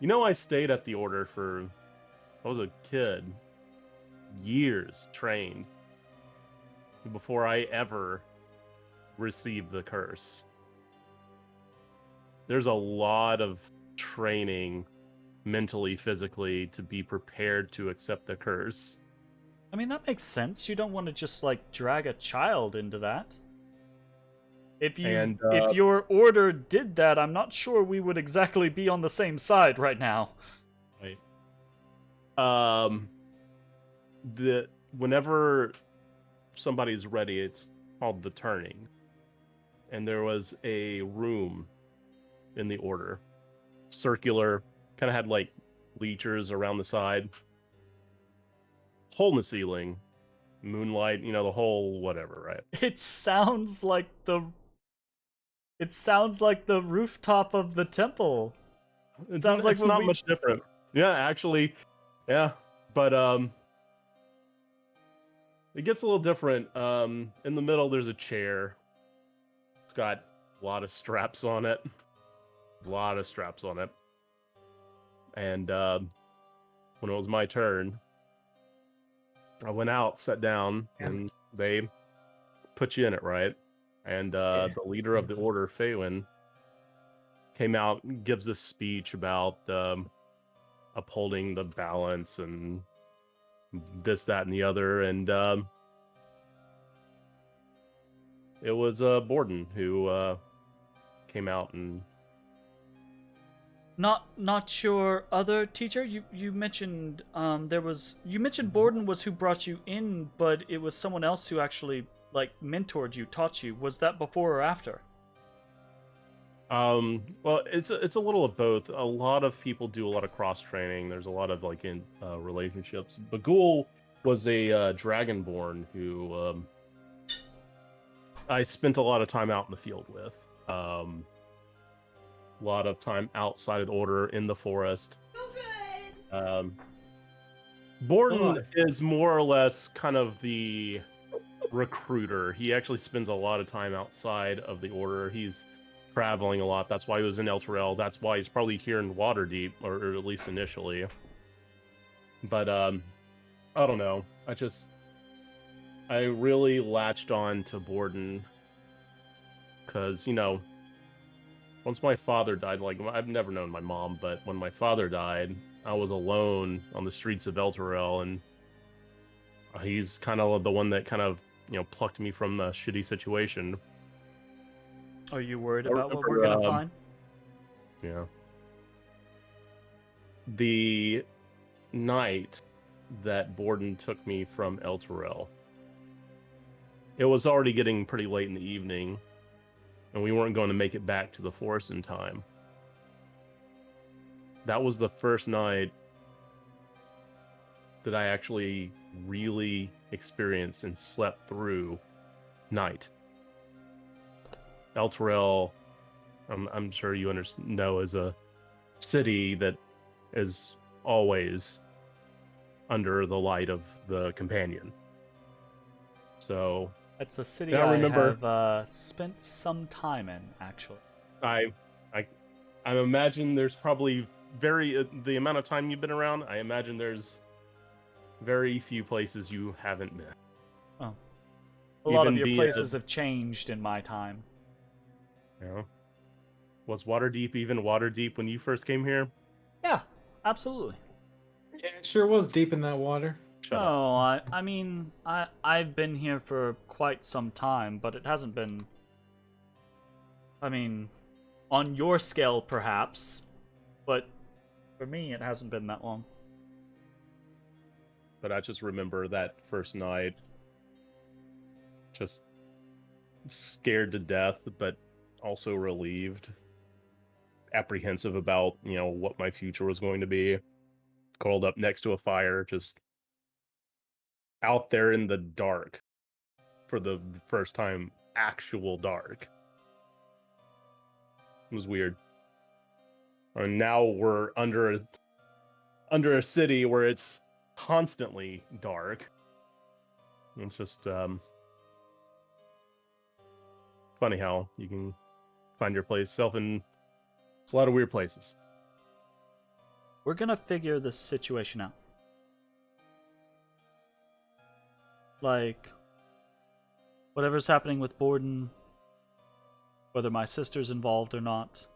I stayed at the Order for, I was a kid, years trained, before I ever received the curse. There's a lot of training, mentally, physically, to be prepared to accept the curse. I mean, that makes sense. You don't want to just, like, drag a child into that. If your order did that, I'm not sure we would exactly be on the same side right now. Right. Whenever somebody's ready, it's called the turning. And there was a room in the Order, circular, kind of had like bleachers around the side, hole in the ceiling, moonlight, the whole whatever, right? It sounds like the rooftop of the temple. It sounds like it's when not we- much different. Yeah, actually, yeah, but it gets a little different. In the middle, there's a chair. It's got a lot of straps on it. And when it was my turn, I went out, sat down, and they put you in it, right? And the leader of the Order, Faywin, came out and gives a speech about upholding the balance and this, that, and the other. And it was Borden who came out and... Not your other teacher. You mentioned Borden was who brought you in, but it was someone else who actually like mentored you, taught you. Was that before or after? Well, it's a little of both. A lot of people do a lot of cross training. There's a lot of like in relationships. Bagul was a dragonborn who I spent a lot of time out in the field with. A lot of time outside of the Order in the forest. Borden is more or less kind of the recruiter. He actually spends a lot of time outside of the Order. He's traveling a lot. That's why he was in El Terrell. That's why he's probably here in Waterdeep, or at least initially. But I don't know. I really latched on to Borden because, once my father died, like, I've never known my mom, but when my father died, I was alone on the streets of Elturel, and he's kind of the one that kind of, plucked me from a shitty situation. Are you worried I about what we're remember, gonna find? Yeah. The night that Borden took me from Elturel, it was already getting pretty late in the evening, and we weren't going to make it back to the forest in time. That was the first night that I actually really experienced and slept through night. Elturel, I'm sure you know, is a city that is always under the light of the companion. So It's a city Yeah, I I remember- have spent some time in, actually. I imagine there's probably the amount of time you've been around, I imagine there's very few places you haven't been. A lot of Even your the, places have changed in my time. Was Waterdeep even Waterdeep when you first came here? Yeah, absolutely. Yeah, it sure was deep in that water. Shut up. No, I mean, I've been here for quite some time, but it hasn't been... I mean, on your scale, perhaps, but for me, it hasn't been that long. But I just remember that first night, just scared to death, but also relieved, apprehensive about, what my future was going to be. Curled up next to a fire, just out there in the dark for the first time, actual dark. It was weird. And now we're under a city where it's constantly dark. It's just funny how you can find yourself in a lot of weird places. We're gonna figure this situation out. Like, whatever's happening with Borden, whether my sister's involved or not,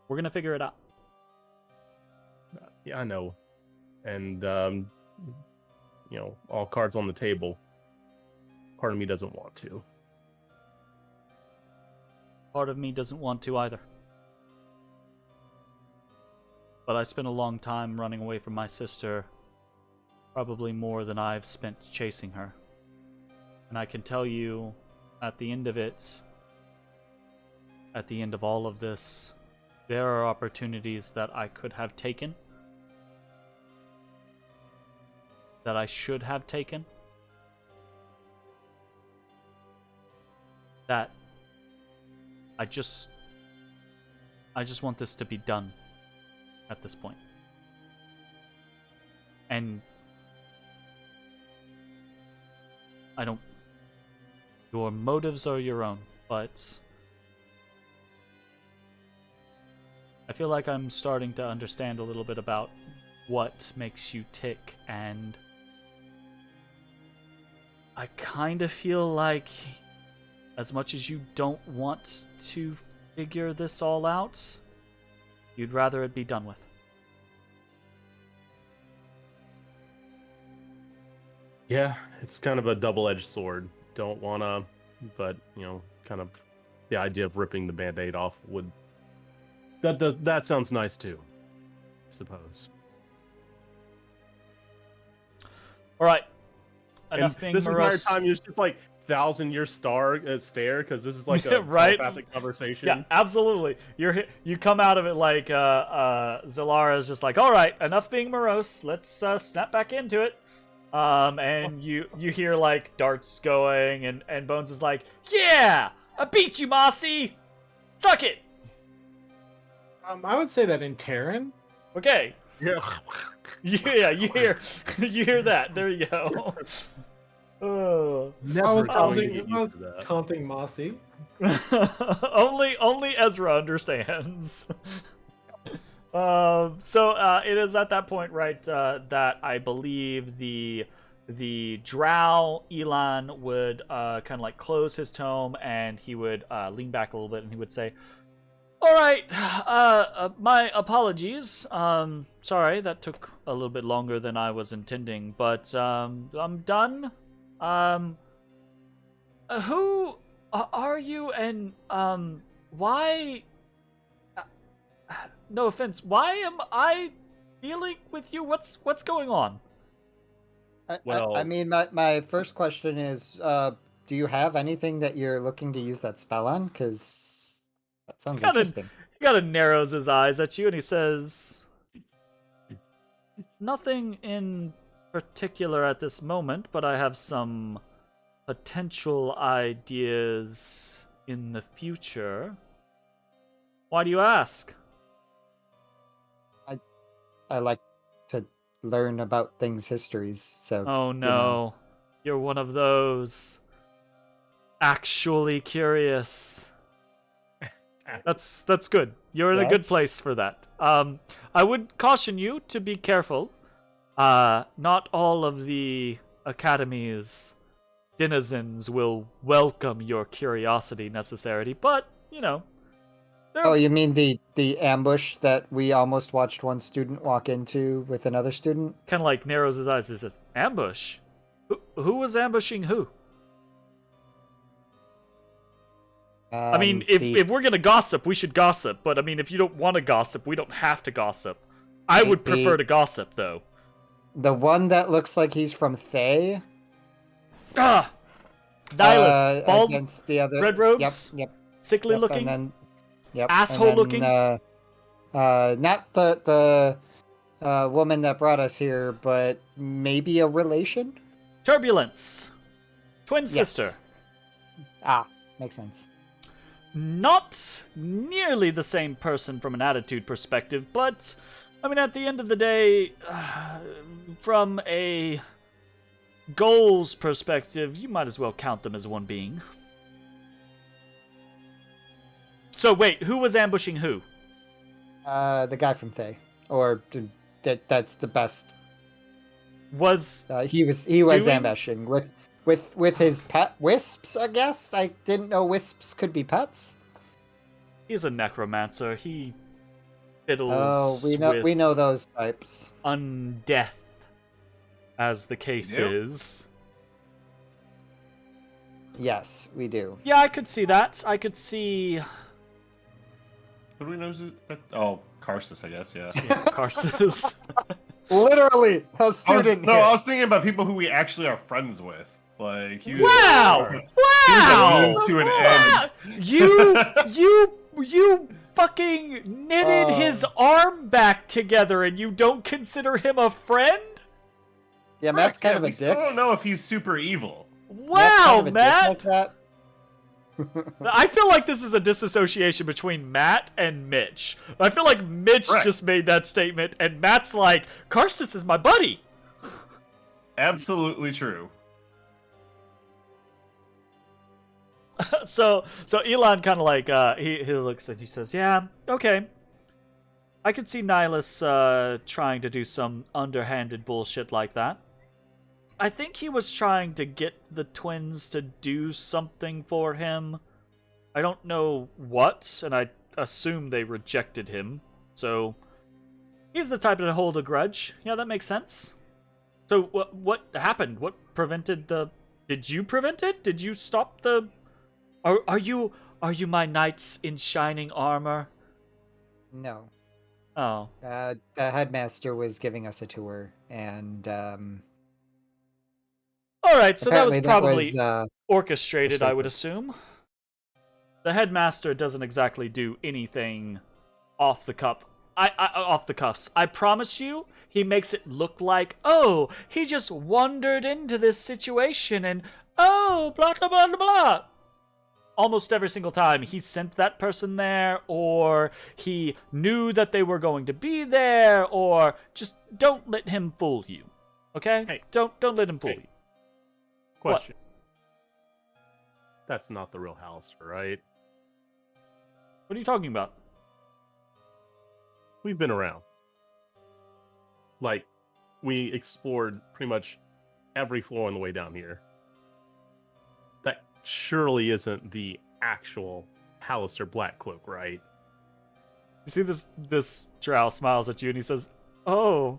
we're gonna figure it out. Yeah, I know. And, all cards on the table. Part of me doesn't want to. Part of me doesn't want to either. But I spent a long time running away from my sister, probably more than I've spent chasing her. And I can tell you, at the end of it, at the end of all of this, there are opportunities that I could have taken, that I should have taken, that I just want this to be done at this point. And I don't... Your motives are your own, but I feel like I'm starting to understand a little bit about what makes you tick, and I kind of feel like, as much as you don't want to figure this all out, you'd rather it be done with. Yeah, it's kind of a double-edged sword. Don't wanna, but, kind of the idea of ripping the Band-Aid off would... That sounds nice too, I suppose. Alright. And Enough being this morose. entire time you're just like 1,000-year stare, because this is like a Right? telepathic conversation. Yeah, absolutely. You come out of it like Zalara's just like, alright, enough being morose, let's snap back into it. And you hear like darts going, and Bones is like, yeah! I beat you, Mossy! Fuck it! I would say that in Terran. Okay. Yeah. Yeah, you hear that. There you go. Oh. I was going to taunting, get I was used to that. taunting Mossy. only Ezra understands. So it is at that point, right, that I believe the the drow, Elan would kind of like close his tome, and he would lean back a little bit, and he would say, "All right, my apologies. Sorry, that took a little bit longer than I was intending, but I'm done. Who are you, and why? No offense. Why am I dealing with you? What's going on?" I mean, my first question is, do you have anything that you're looking to use that spell on? Because that sounds interesting. He kind of narrows his eyes at you, and he says, "Nothing in particular at this moment, but I have some potential ideas in the future." Why do you ask? I like to learn about things' histories, so... Oh no, you're one of those. Actually curious. That's good. You're in a good place for that. I would caution you to be careful. Not all of the Academy's denizens will welcome your curiosity necessarily, but, you know. Oh, you mean the ambush that we almost watched one student walk into with another student? Kind of like narrows his eyes and says, "Ambush? Who was ambushing who?" I mean, if we're gonna gossip, we should gossip. But I mean, if you don't want to gossip, we don't have to gossip. I would prefer to gossip, though. The one that looks like he's from Thay. Nihilus, bald, against the other red robes, yep, sickly looking, and then, asshole looking. Not the woman that brought us here, but maybe a relation. Turbulence, twin sister. Ah, makes sense. Not nearly the same person from an attitude perspective, but I mean, at the end of the day, from a goals perspective, you might as well count them as one being. So wait, who was ambushing who? The guy from Thay, or that's the best. Was he was ambushing with his pet wisps? I guess I didn't know wisps could be pets. He's a necromancer. He fiddles. Oh, we know those types. Undeath, as the case is. Yes, we do. Yeah, I could see that. I could see. Who do we know? Oh, Karsus, I guess. Yeah. Karsus. Literally, a student. I was thinking about people who we actually are friends with. Like, he was, wow! He was a means to an end. You fucking knitted his arm back together, and you don't consider him a friend? Yeah, Matt's kind of a we dick. Still don't know if he's super evil. Wow, Matt! Like I feel like this is a disassociation between Matt and Mitch. I feel like Mitch just made that statement, and Matt's like, "Karsus is my buddy." Absolutely true. So Elon kind of like he looks and he says, "Yeah, okay. I could see Nihilus trying to do some underhanded bullshit like that. I think he was trying to get the twins to do something for him. I don't know what, and I assume they rejected him. So he's the type to hold a grudge. Yeah, that makes sense. So what happened? What prevented the? Did you prevent it? Did you stop the? Are you my knights in shining armor?" No. Oh. The headmaster was giving us a tour, and all right, so that was probably that was, orchestrated, I would assume. The headmaster doesn't exactly do anything off the cuff. Off the cuffs. I promise you, he makes it look like, oh, he just wandered into this situation and, oh, blah, blah, blah, blah, blah. Almost every single time he sent that person there, or he knew that they were going to be there, or just don't let him fool you. Okay? Hey. Don't let him fool you. Question. That's not the real Halaster, right? What are you talking about? We've been around. Like, we explored pretty much every floor on the way down here. That surely isn't the actual Halaster Blackcloak, right? You see this drow smiles at you and he says, "Oh,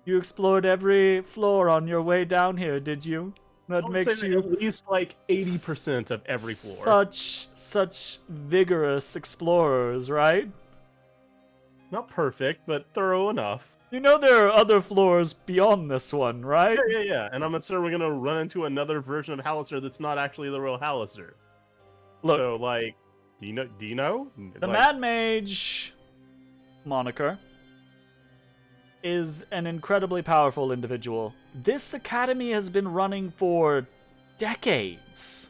you explored every floor on your way down here, did you? That makes you at least like 80% of every floor. Such vigorous explorers, right? Not perfect, but thorough enough. You know there are other floors beyond this one, right?" Yeah. And I'm sure we're gonna run into another version of Halaster that's not actually the real Halaster. Look, so, like, do you know? The Mad Mage moniker is an incredibly powerful individual. This academy has been running for decades,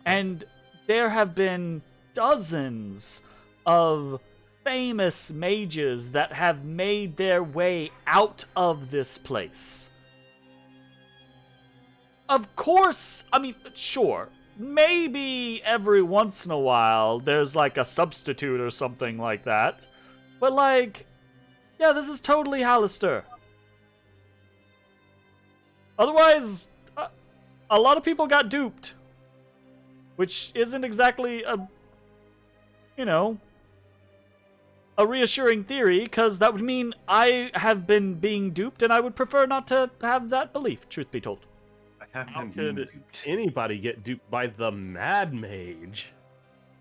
and there have been dozens of famous mages that have made their way out of this place. Of course, I mean, sure, maybe every once in a while there's like a substitute or something like that, but like, yeah, this is totally Halaster. Otherwise, a lot of people got duped, which isn't exactly a reassuring theory, because that would mean I have been being duped, and I would prefer not to have that belief, truth be told. How could anybody get duped by the Mad Mage?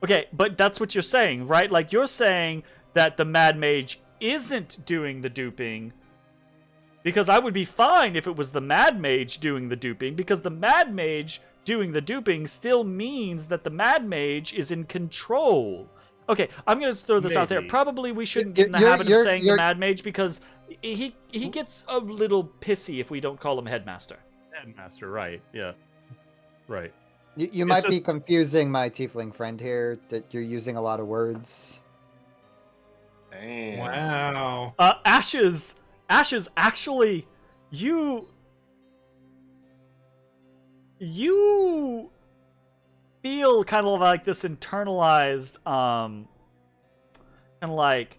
Okay, but that's what you're saying, right? Like, you're saying that the Mad Mage isn't doing the duping, because I would be fine if it was the Mad Mage doing the duping, because the Mad Mage doing the duping still means that the Mad Mage is in control. Okay, I'm going to throw this out there. Probably we shouldn't get in the habit of saying the Mad Mage, because he gets a little pissy if we don't call him Headmaster. Headmaster, right, yeah. Right. You might be confusing my tiefling friend here, that you're using a lot of words. Damn. Wow. Ashes, actually, you feel kind of like this internalized, kind of like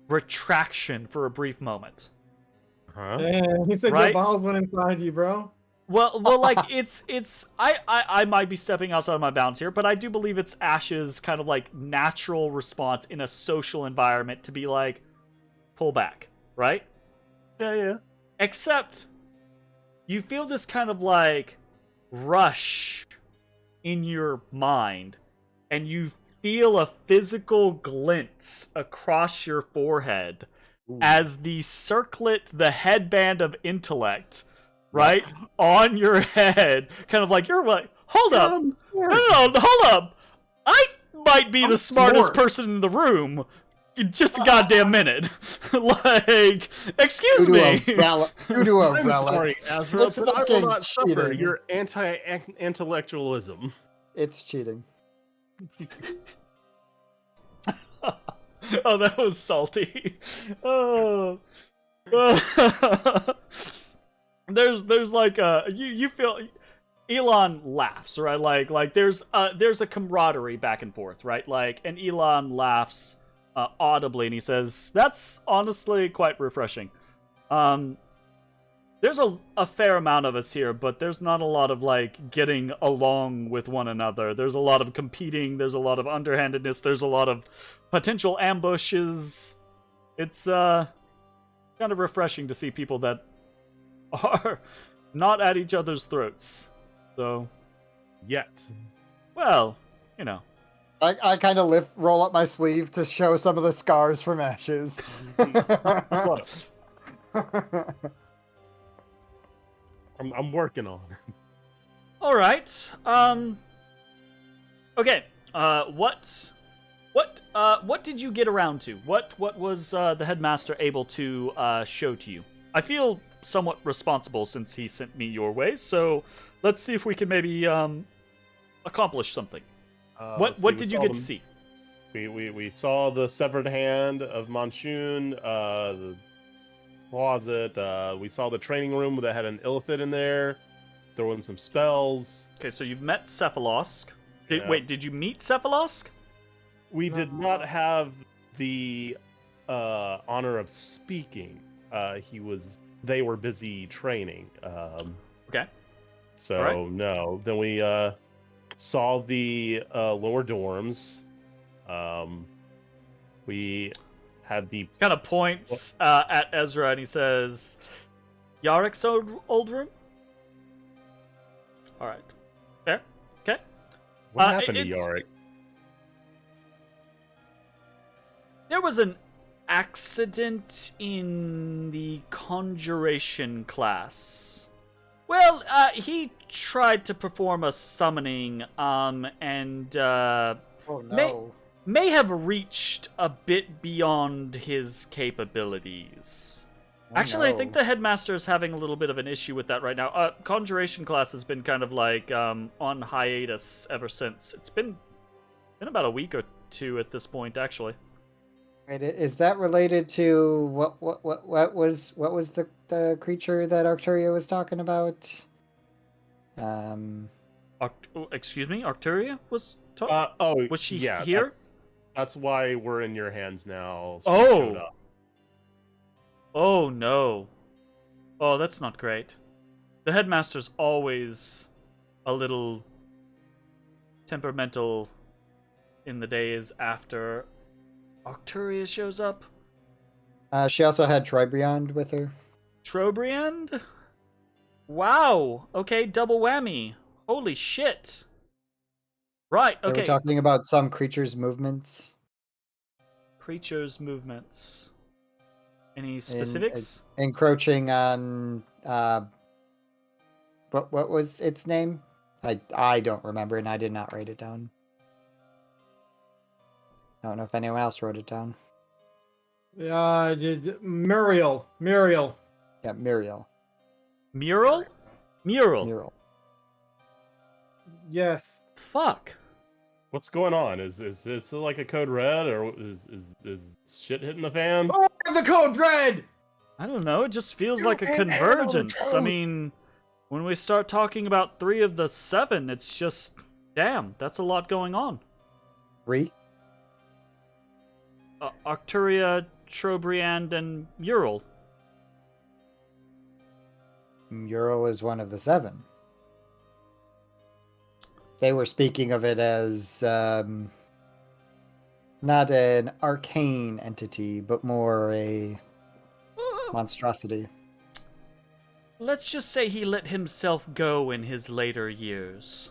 retraction for a brief moment. Huh? Damn, he said Right? your balls went inside you, bro. Well, like it's I might be stepping outside of my bounds here, but I do believe it's Ash's kind of like natural response in a social environment to be like, pull back, right? Yeah. Except you feel this kind of like rush in your mind, and you feel a physical glint across your forehead. Ooh. As the circlet, the headband of intellect, right, on your head, kind of like, you're like, hold up, no, hold up, I might be the smartest person in the room, just a goddamn minute. Like, excuse me. I'm sorry, Ezrah, but I will not suffer your anti-intellectualism. It's cheating. Oh, that was salty. Oh. There's like you feel Elon laughs, right? Like there's a camaraderie back and forth, right? Like, and Elon laughs audibly, and he says, "That's honestly quite refreshing." There's a fair amount of us here, but there's not a lot of like getting along with one another. There's a lot of competing, there's a lot of underhandedness, there's a lot of potential ambushes. It's kind of refreshing to see people that are not at each other's throats. So, yet. Well, you know. I kind of roll up my sleeve to show some of the scars from Ashes. I'm working on it. All right. Okay. What did you get around to? What was the headmaster able to show to you? I feel somewhat responsible since he sent me your way, so let's see if we can maybe accomplish something. What did you get to see? We saw the severed hand of Monsoon, the closet. We saw the training room that had an illithid in there, throwing some spells. Okay, so you've met Cephalosk. Wait, did you meet Cephalosk? We did not have the honor of speaking. He was they were busy training. Okay. So All right. no. Then we saw the lower dorms. We had the Kind of points at Ezra and he says, Yarick's old room? Alright. Fair. Okay. what happened to Yarick? There was an accident in the conjuration class. Well, he tried to perform a summoning, and Oh no. may have reached a bit beyond his capabilities. Oh, Actually, I no. think the headmaster is having a little bit of an issue with that right now. Conjuration class has been kind of like on hiatus ever since. It's been about a week or two at this point, actually. Wait, is that related to what was the creature that Arcturia was talking about? Excuse me, Arcturia was was she yeah, here? That's why we're in your hands now. She Oh. showed up. Oh no. Oh, that's not great. The headmaster's always a little temperamental in the days after Arcturia shows up. She also had Tribriand with her. Trobriand? Wow. Okay, double whammy. Holy shit. Right, They okay. were talking about some creature's movements. Creatures' movements. Any specifics? Encroaching on what was its name? I don't remember, and I did not write it down. I don't know if anyone else wrote it down. Muriel. Yeah, Muriel. Mural? Mural. Mural. Yes. Fuck. What's going on? Is this like a code red, or is shit hitting the fan? Oh, the code red. I don't know, it just feels You like a ain't convergence. handled the I truth. mean, when we start talking about 3 of the 7, it's just, damn, that's a lot going on. 3? Arcturia, Trobriand, and Mural. Mural is one of the 7. They were speaking of it as not an arcane entity, but more a monstrosity. Let's just say he let himself go in his later years.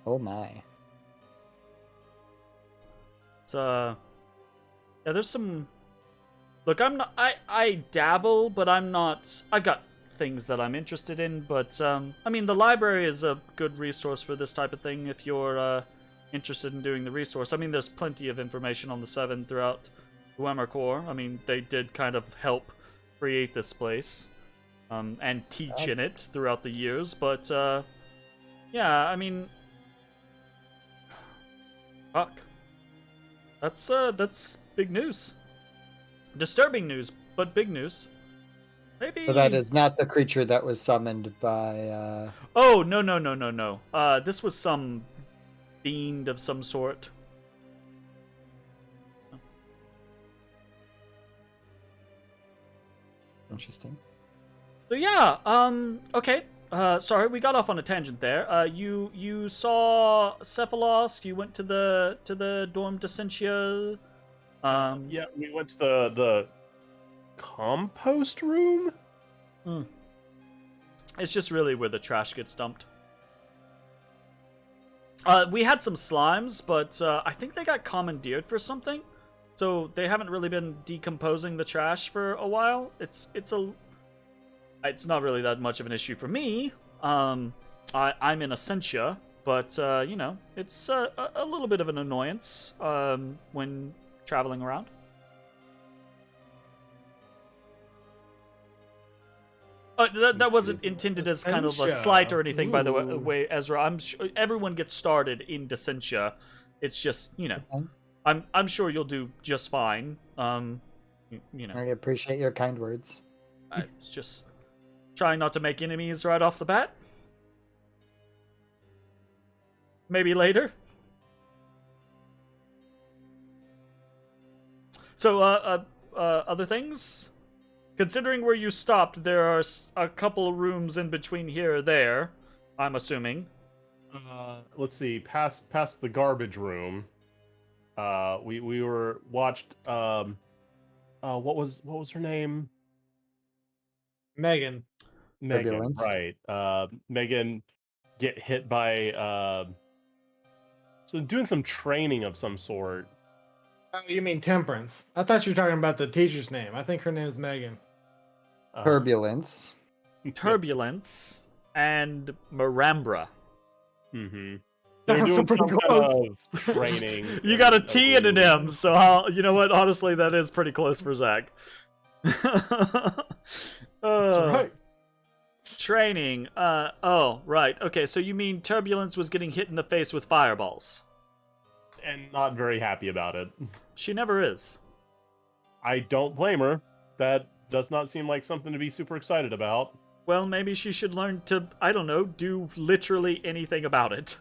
Oh my. It's, yeah, there's some... Look, I'm not... I dabble, but I'm not... I've got things that I'm interested in, but, I mean, the library is a good resource for this type of thing if you're, interested in doing the resource. I mean, there's plenty of information on the 7 throughout Dwemer Core. I mean, they did kind of help create this place, and teach in it throughout the years, but, yeah, I mean... Fuck. That's big news. Disturbing news, but big news. Maybe... So that is not the creature that was summoned by... Oh, no. This was some fiend of some sort. Interesting. So yeah, okay. Sorry, we got off on a tangent there. You saw Cephalos, you went to the dorm Descentia. Yeah, we went to the compost room. It's just really where the trash gets dumped. We had some slimes, but I think they got commandeered for something. So they haven't really been decomposing the trash for a while. It's not really that much of an issue for me. I'm in Essentia, but you know, it's a little bit of an annoyance when traveling around. That wasn't intended as kind of a slight or anything, by the way, Ezra. I'm sure everyone gets started in Descentia. It's just, you know, I'm sure you'll do just fine. You know, I appreciate your kind words. I just trying not to make enemies right off the bat. Maybe later. So, other things? Considering where you stopped, there are a couple of rooms in between here or there, I'm assuming. Let's see. Past the garbage room. We were watched. What was her name? Megan. Megan, Turbulence. right? Megan get hit by so doing some training of some sort. Oh, you mean Temperance? I thought you were talking about the teacher's name. I think her name is Megan. Turbulence. Turbulence and Marambra. Mm-hmm. That They're was doing pretty some close. kind of training. You got a T and an M, so you know what? Honestly, that is pretty close for Zach. That's right. Training. Oh, right. Okay, so you mean Turbulence was getting hit in the face with fireballs? And not very happy about it. She never is. I don't blame her. That does not seem like something to be super excited about. Well, maybe she should learn to, I don't know, do literally anything about it.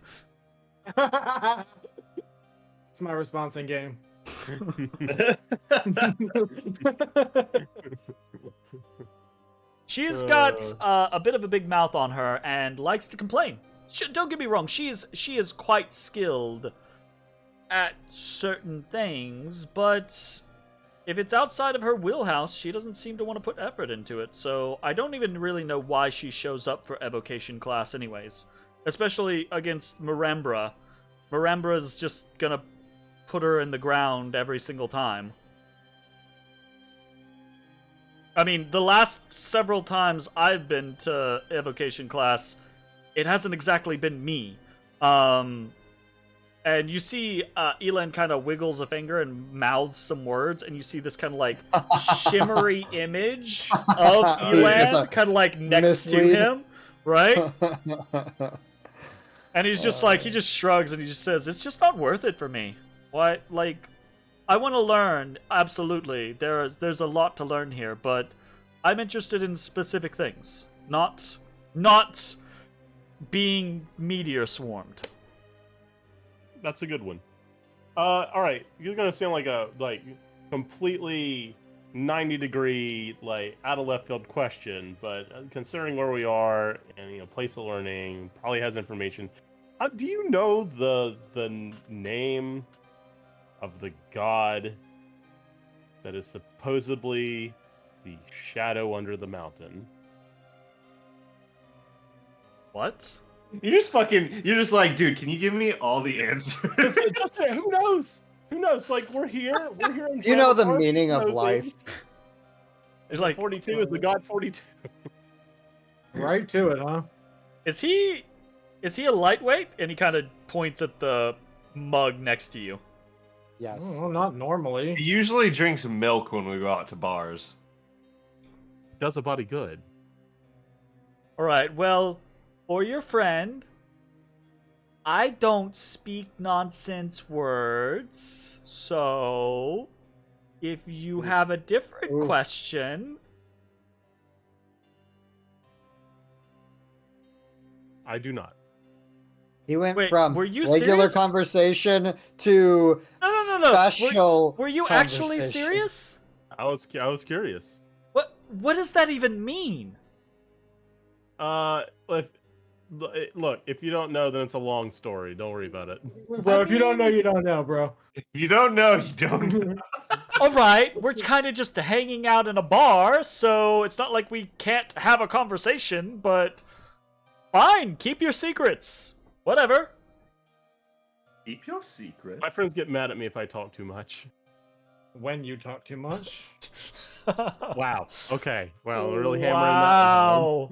That's my response in game. She's got a bit of a big mouth on her and likes to complain. Don't get me wrong, she is quite skilled at certain things, but if it's outside of her wheelhouse, she doesn't seem to want to put effort into it. So I don't even really know why she shows up for evocation class anyways, especially against Marambra. Marambra's just gonna put her in the ground every single time. I mean, the last several times I've been to evocation class, it hasn't exactly been me. And you see Elan kind of wiggles a finger and mouths some words, and you see this kind of like shimmery image of Elan kind of like next to him, right? And he's just like, he just shrugs and he just says, it's just not worth it for me. What? Like, I want to learn, absolutely. There's a lot to learn here, but I'm interested in specific things, not being meteor swarmed. That's a good one. All right, you're gonna sound like a completely 90-degree out of left field question, but considering where we are and place of learning probably has information. Do you know the name of the god that is supposedly the shadow under the mountain? What? You're just like, dude, can you give me all the answers? Who knows? Who knows? Like, we're here. In Do you know the Dragon's meaning of Arc, life? It's like 42 is the god 42. Right to it, huh? Is he a lightweight? And he kind of points at the mug next to you. Yes. Oh, not normally. He usually drinks milk when we go out to bars. Does a body good. All right, well, for your friend, I don't speak nonsense words, so if you have a different question... I do not. He went Wait, from were you regular serious? conversation to No. special. Were you actually conversation. serious? I was curious. What does that even mean? If you don't know, then it's a long story. Don't worry about it. Bro, if you don't know, you don't know, bro. If you don't know, you don't know. All right, we're kind of just hanging out in a bar, so it's not like we can't have a conversation, but fine, keep your secrets. Whatever. Keep your secret. My friends get mad at me if I talk too much. When you talk too much. Wow. Okay. Wow. We're really hammering that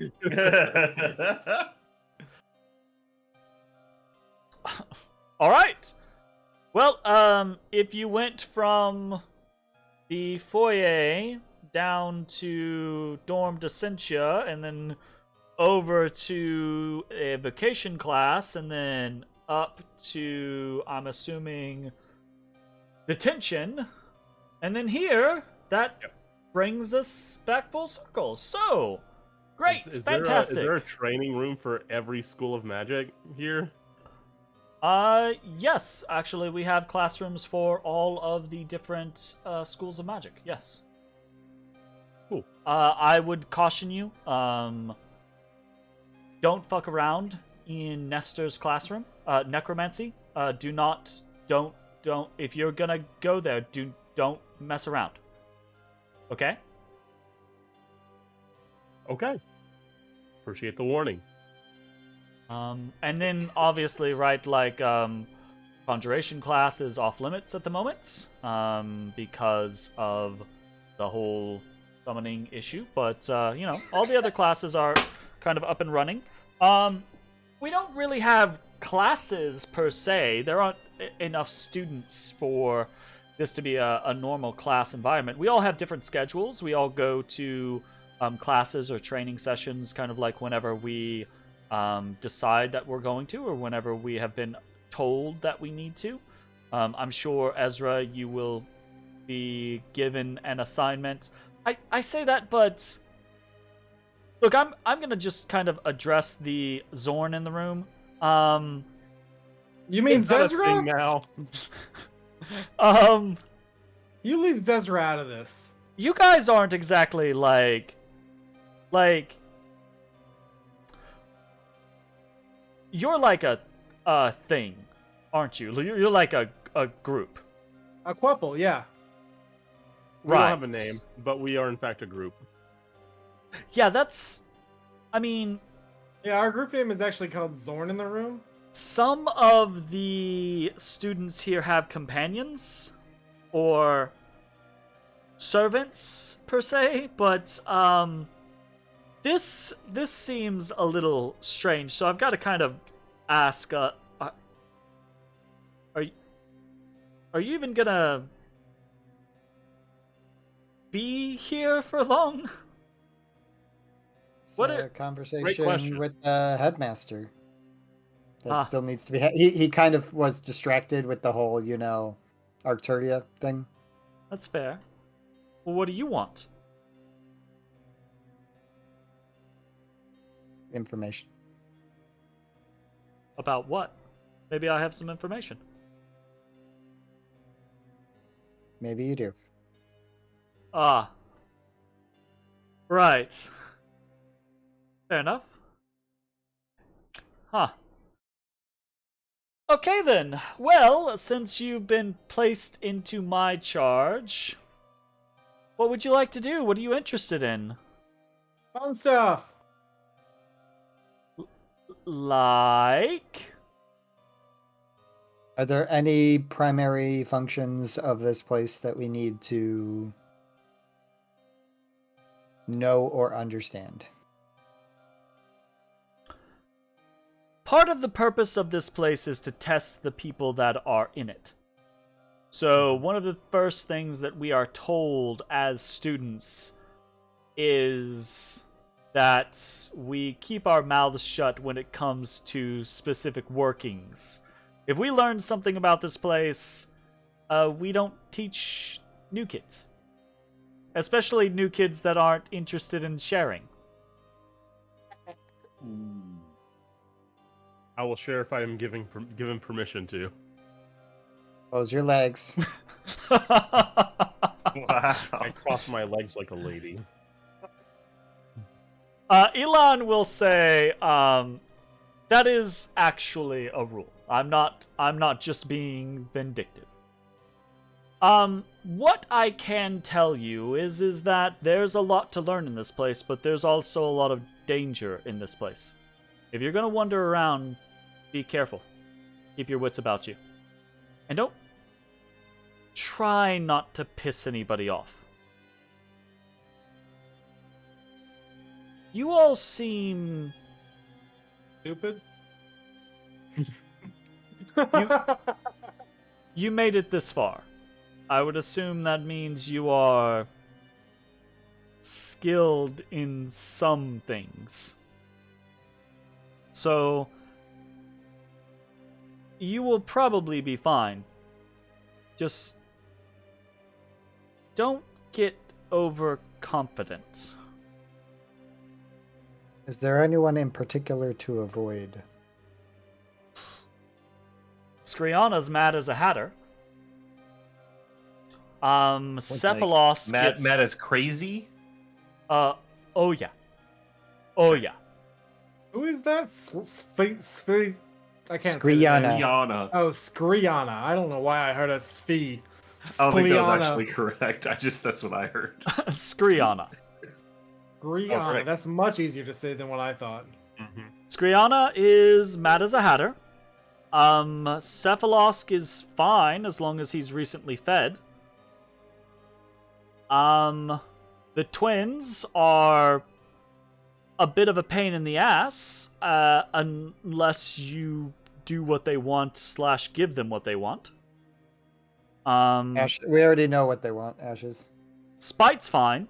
Wow. All right. Well, if you went from the foyer down to Dorm Descentia and then over to a vacation class and then up to, I'm assuming, detention, and then here, that brings us back full circle. So, great, fantastic. Is there a training room for every school of magic here? Yes, actually, we have classrooms for all of the different schools of magic. Yes. Cool. I would caution you, don't fuck around in Nestor's classroom. Necromancy. Don't, if you're gonna go there, don't mess around. Okay? Okay. Appreciate the warning. And then obviously, right, like, Conjuration class is off limits at the moment, because of the whole summoning issue, but, you know, all the other classes are kind of up and running. We don't really have classes, per se. There aren't enough students for this to be a normal class environment. We all have different schedules. We all go to classes or training sessions kind of like whenever we decide that we're going to, or whenever we have been told that we need to. I'm sure, Ezra, you will be given an assignment. I say that, but look, I'm gonna just kind of address the Zorn in the room. You mean It's not a thing Ezrah? now. You leave Ezrah out of this. You guys aren't exactly like you're like a thing, aren't you? You're like a group. A couple, yeah. We don't have a name, but we are in fact a group. Yeah, that's... I mean... Yeah, our group name is actually called Zorn in the Room. Some of the students here have companions, or servants, per se, but, this seems a little strange, so I've got to kind of ask, are you even gonna be here for long? It's What a a- conversation with the headmaster. That Ah. still needs to be. He kind of was distracted with the whole, Arcturia thing. That's fair. Well, what do you want? Information. About what? Maybe I have some information. Maybe you do. Ah. Right. Fair enough. Huh. Okay then. Well, since you've been placed into my charge, what would you like to do? What are you interested in? Fun stuff. Like... Are there any primary functions of this place that we need to know or understand? Part of the purpose of this place is to test the people that are in it. So one of the first things that we are told as students is that we keep our mouths shut when it comes to specific workings. If we learn something about this place, we don't teach new kids. Especially new kids that aren't interested in sharing. I will share if I am given permission to. Close your legs. I cross my legs like a lady. Elon will say, that is actually a rule. I'm not just being vindictive. What I can tell you is that there's a lot to learn in this place, but there's also a lot of danger in this place. If you're gonna wander around, be careful. Keep your wits about you. And don't try not to piss anybody off. You all seem... Stupid. You made it this far. I would assume that means you are skilled in some things. So you will probably be fine. Just don't get overconfident. Is there anyone in particular to avoid? Skriana's mad as a hatter. Cephalos Matt gets... is crazy. Oh yeah. Oh yeah. Who is that? I can't say the Skriana. name. Yana. Oh, Skriana. I don't know why I heard a Svi. I don't think that was Spliana. actually correct. That's what I heard. Skriana. Skriana. right. That's much easier to say than what I thought. Mm-hmm. Skriana is mad as a hatter. Cephalosk is fine as long as he's recently fed. The twins are a bit of a pain in the ass, unless you do what they want / give them what they want. Ash, we already know what they want, Ashes. Spite's fine.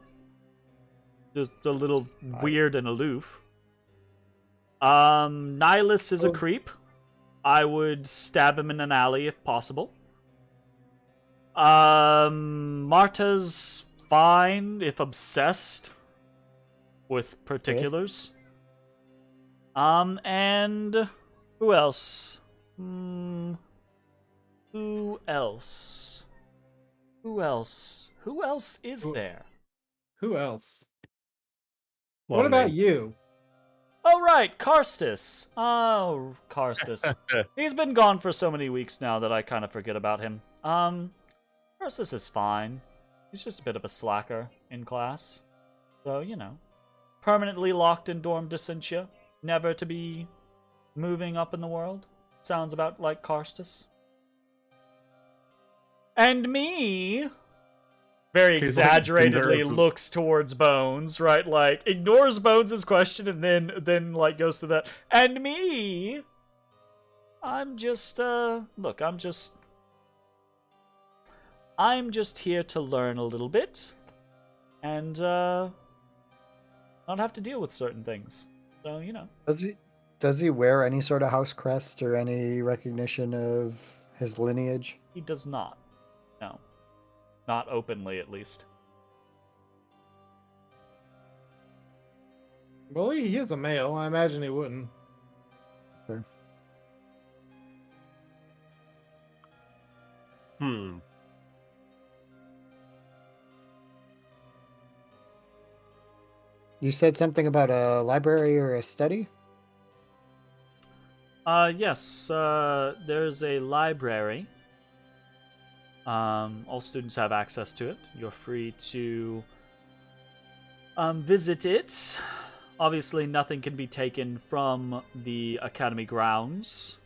Just a little weird and aloof. Nihilus is a creep. I would stab him in an alley if possible. Marta's fine if obsessed with particulars. And who else? Who else? Who else? Who else is there? Who else? Lot What of about names. you? Oh, right, Karstus. Oh, Karstus. He's been gone for so many weeks now that I kind of forget about him. Karstus is fine. He's just a bit of a slacker in class. So, you know. Permanently locked in dorm Dicentia. Never to be moving up in the world. Sounds about like Karstus. And me... very He's like exaggeratedly nervous. looks towards Bones, right? Like, ignores Bones' question and then like, goes to that. And me... I'm just, look, I'm just here to learn a little bit. And, not have to deal with certain things. So, you know. Does he wear any sort of house crest or any recognition of his lineage? He does not. No. Not openly, at least. Well, he is a male. I imagine he wouldn't. Sure. You said something about a library or a study? Yes, there's a library. All students have access to it. You're free to visit it. Obviously, nothing can be taken from the academy grounds.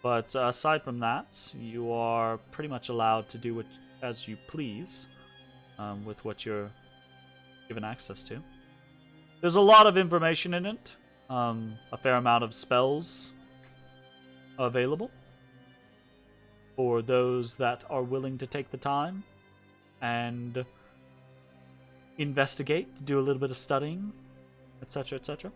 But aside from that, you are pretty much allowed to do as you please with what you're given access to. There's a lot of information in it. A fair amount of spells available for those that are willing to take the time and investigate, do a little bit of studying, etc., etc.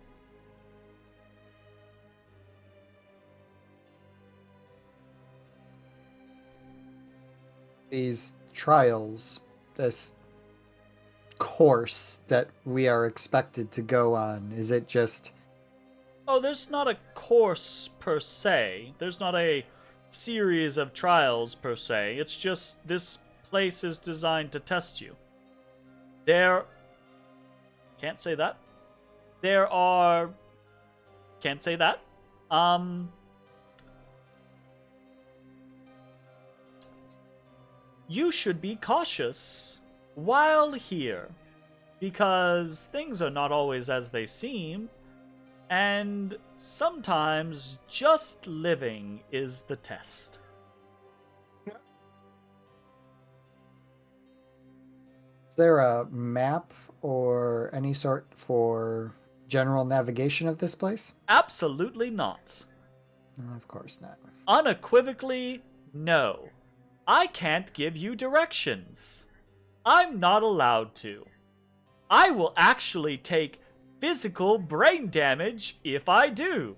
These trials, this course that we are expected to go on, is it just... Oh, there's not a course per se. There's not a series of trials per se. It's just this place is designed to test you. Can't say that. Can't say that. You should be cautious while here, because things are not always as they seem. And sometimes just living is the test. Is there a map or any sort for general navigation of this place? Absolutely not. Of course not. Unequivocally, no. I can't give you directions. I'm not allowed to. I will actually take physical brain damage if I do.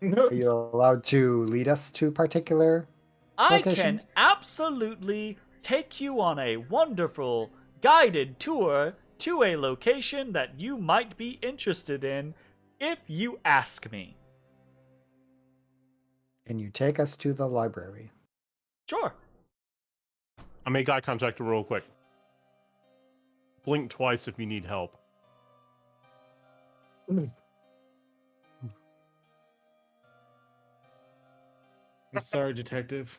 Are you allowed to lead us to particular I can locations? absolutely take you on a wonderful guided tour to a location that you might be interested in if you ask me. Can you take us to the library? Sure. I make eye contact real quick. Blink twice if you need help. I'm sorry, detective.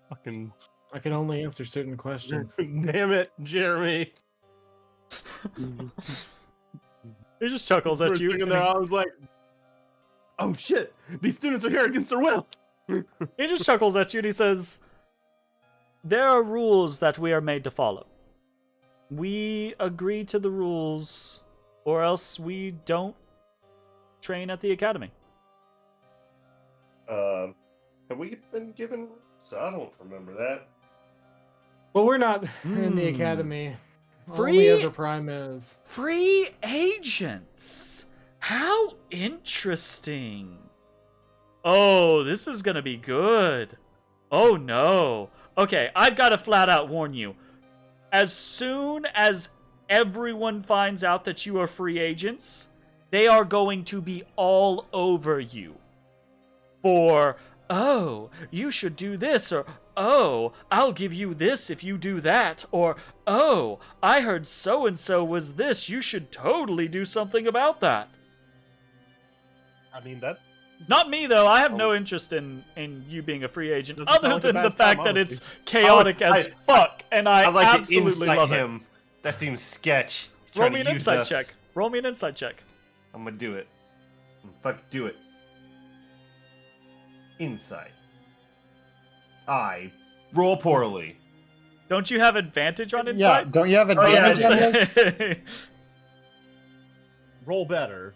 Fucking I can only answer certain questions. damn it, Jeremy. He just chuckles For at a you. second there, I was like, "Oh shit! These students are here against their will." He just chuckles at you and he says, "There are rules that we are made to follow. We agree to the rules, or else we don't train at the academy." Have we been given? So I don't remember that. Well, we're not in the academy. Free- Only Ezra Prime is. Free agents. How interesting. Oh, this is gonna be good. Oh no. Okay, I've got to flat out warn you. As soon as everyone finds out that you are free agents, they are going to be all over you. For, oh, you should do this, or, oh, I'll give you this if you do that, or, oh, I heard so-and-so was this, you should totally do something about that. I mean that. Not me, though. I have no interest in you being a free agent, Doesn't sound other like a than the bad fact time, that it's honestly. chaotic as fuck, and I I'd like to absolutely insight love him. That seems sketch. He's it. Roll trying me to an use insight us. check. Roll me an insight check. I'm gonna do it. Fuck, do it. Insight. I roll poorly. Don't you have advantage on Yeah, insight? don't you have Oh, yeah, advantage on this? Roll better.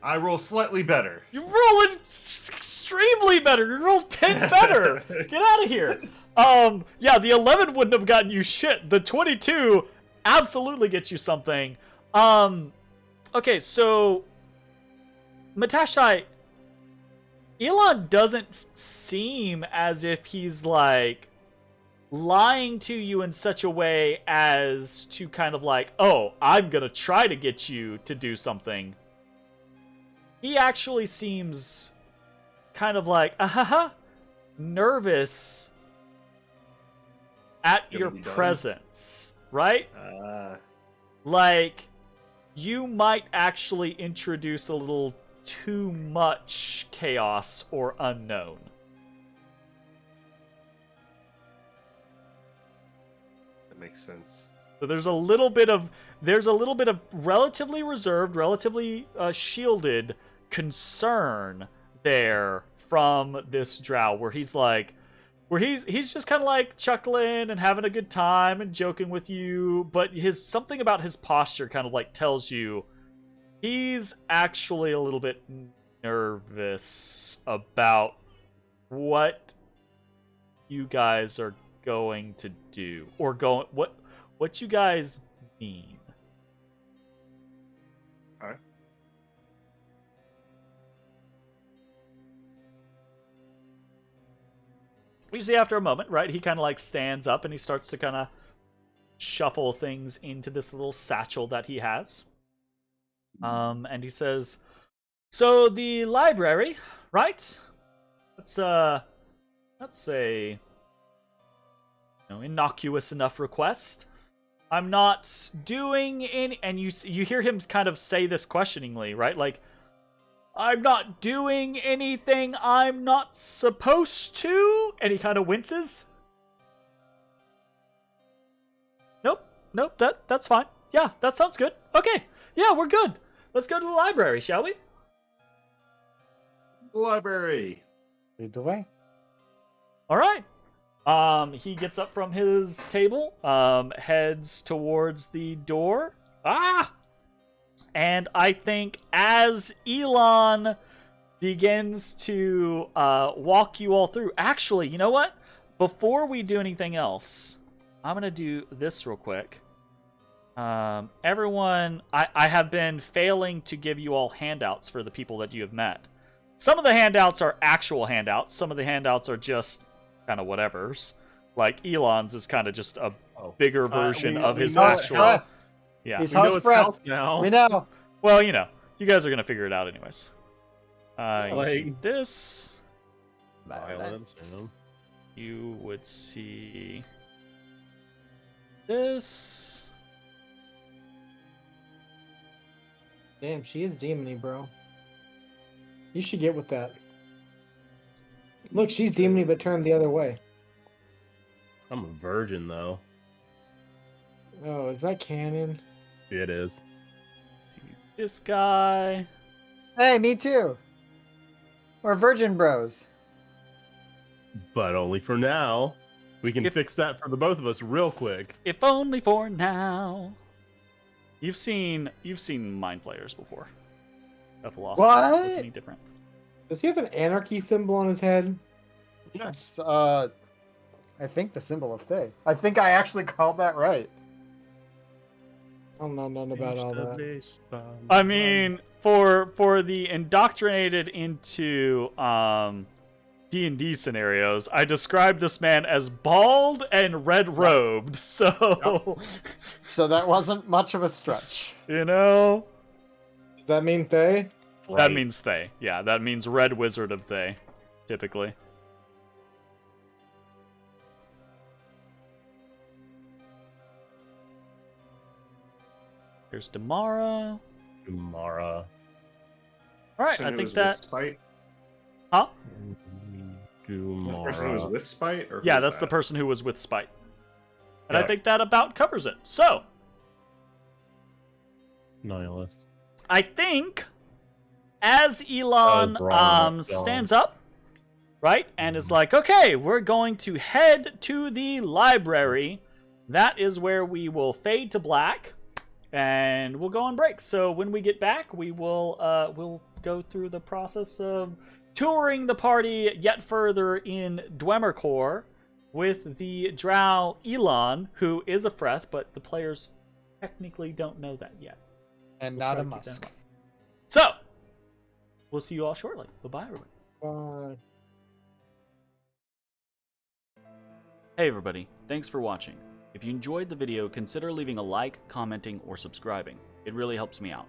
I roll slightly better. You're rolling extremely better. You rolled 10 better. Get out of here. Yeah, the 11 wouldn't have gotten you shit. The 22 absolutely gets you something. Okay, so Matashtai, Elon doesn't seem as if he's like lying to you in such a way as to kind of like, oh, I'm gonna try to get you to do something. He actually seems kind of like, nervous at Gonna your be done. presence, right? Like, you might actually introduce a little too much chaos or unknown. That makes sense. So there's a little bit of relatively reserved, relatively shielded concern there from this drow, where he's just kind of like chuckling and having a good time and joking with you, but something about his posture kind of like tells you he's actually a little bit nervous about what you guys are going to do, or what you guys mean. Alright. We see after a moment, right, he kind of like stands up and he starts to kind of shuffle things into this little satchel that he has. And he says, so the library, right? That's a innocuous enough request. I'm not doing any, and you hear him kind of say this questioningly, right? Like, I'm not doing anything I'm not supposed to, and he kind of winces. Nope, that's fine. Yeah, that sounds good. Okay, yeah, we're good. Let's go to the library, shall we? Library. Lead the way. All right. He gets up from his table, heads towards the door. And I think as Elon begins to walk you all through, actually, you know what? Before we do anything else, I'm going to do this real quick. Everyone, I have been failing to give you all handouts for the people that you have met. Some of the handouts are actual handouts. Some of the handouts are just kind of whatevers. Like Elon's is kind of just a bigger version of his actual. Yeah, He's We know house it's breath. house now. We know. well, you know, you guys are gonna figure it out anyways. You see Like- this. Violence. Yeah. You would see this. Damn, she is demony, bro. You should get with that. Look, she's demony, but turned the other way. I'm a virgin, though. Oh, is that canon? It is. This guy. Hey, me too. We're virgin bros. But only for now. We can fix that for the both of us real quick. If only for now. You've seen Mind Players before. Of Lost. What? Any different? Does he have an anarchy symbol on his head? Yes. I think the symbol of Thay. I think I actually called that right. I don't know nothing about all that. I mean, for the indoctrinated into D&D scenarios, I described this man as bald and red-robed, so... So that wasn't much of a stretch. You know? Does that mean Thay? That means Thay. Yeah, that means Red Wizard of Thay, typically. Here's Damara. Damara. Alright, So I it think was that... with Spite? Huh? The person who was with Spite? Or Yeah, who's that's the that? person who was with Spite. And I Yeah. think that about covers it. So, Nihilist. I think as Elon stands up, right, and is like, okay, we're going to head to the library. That is where we will fade to black, and we'll go on break. So when we get back, we will we'll go through the process of touring the party yet further in Dwemercore with the drow Elon, who is a Freth, but the players technically don't know that yet. And We'll not try a to keep that in musk. mind. So, we'll see you all shortly. Bye-bye, everybody. Bye. Hey everybody, thanks for watching. If you enjoyed the video, consider leaving a like, commenting, or subscribing. It really helps me out.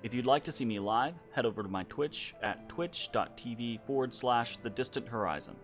If you'd like to see me live, head over to my Twitch at twitch.tv/thedistanthorizon.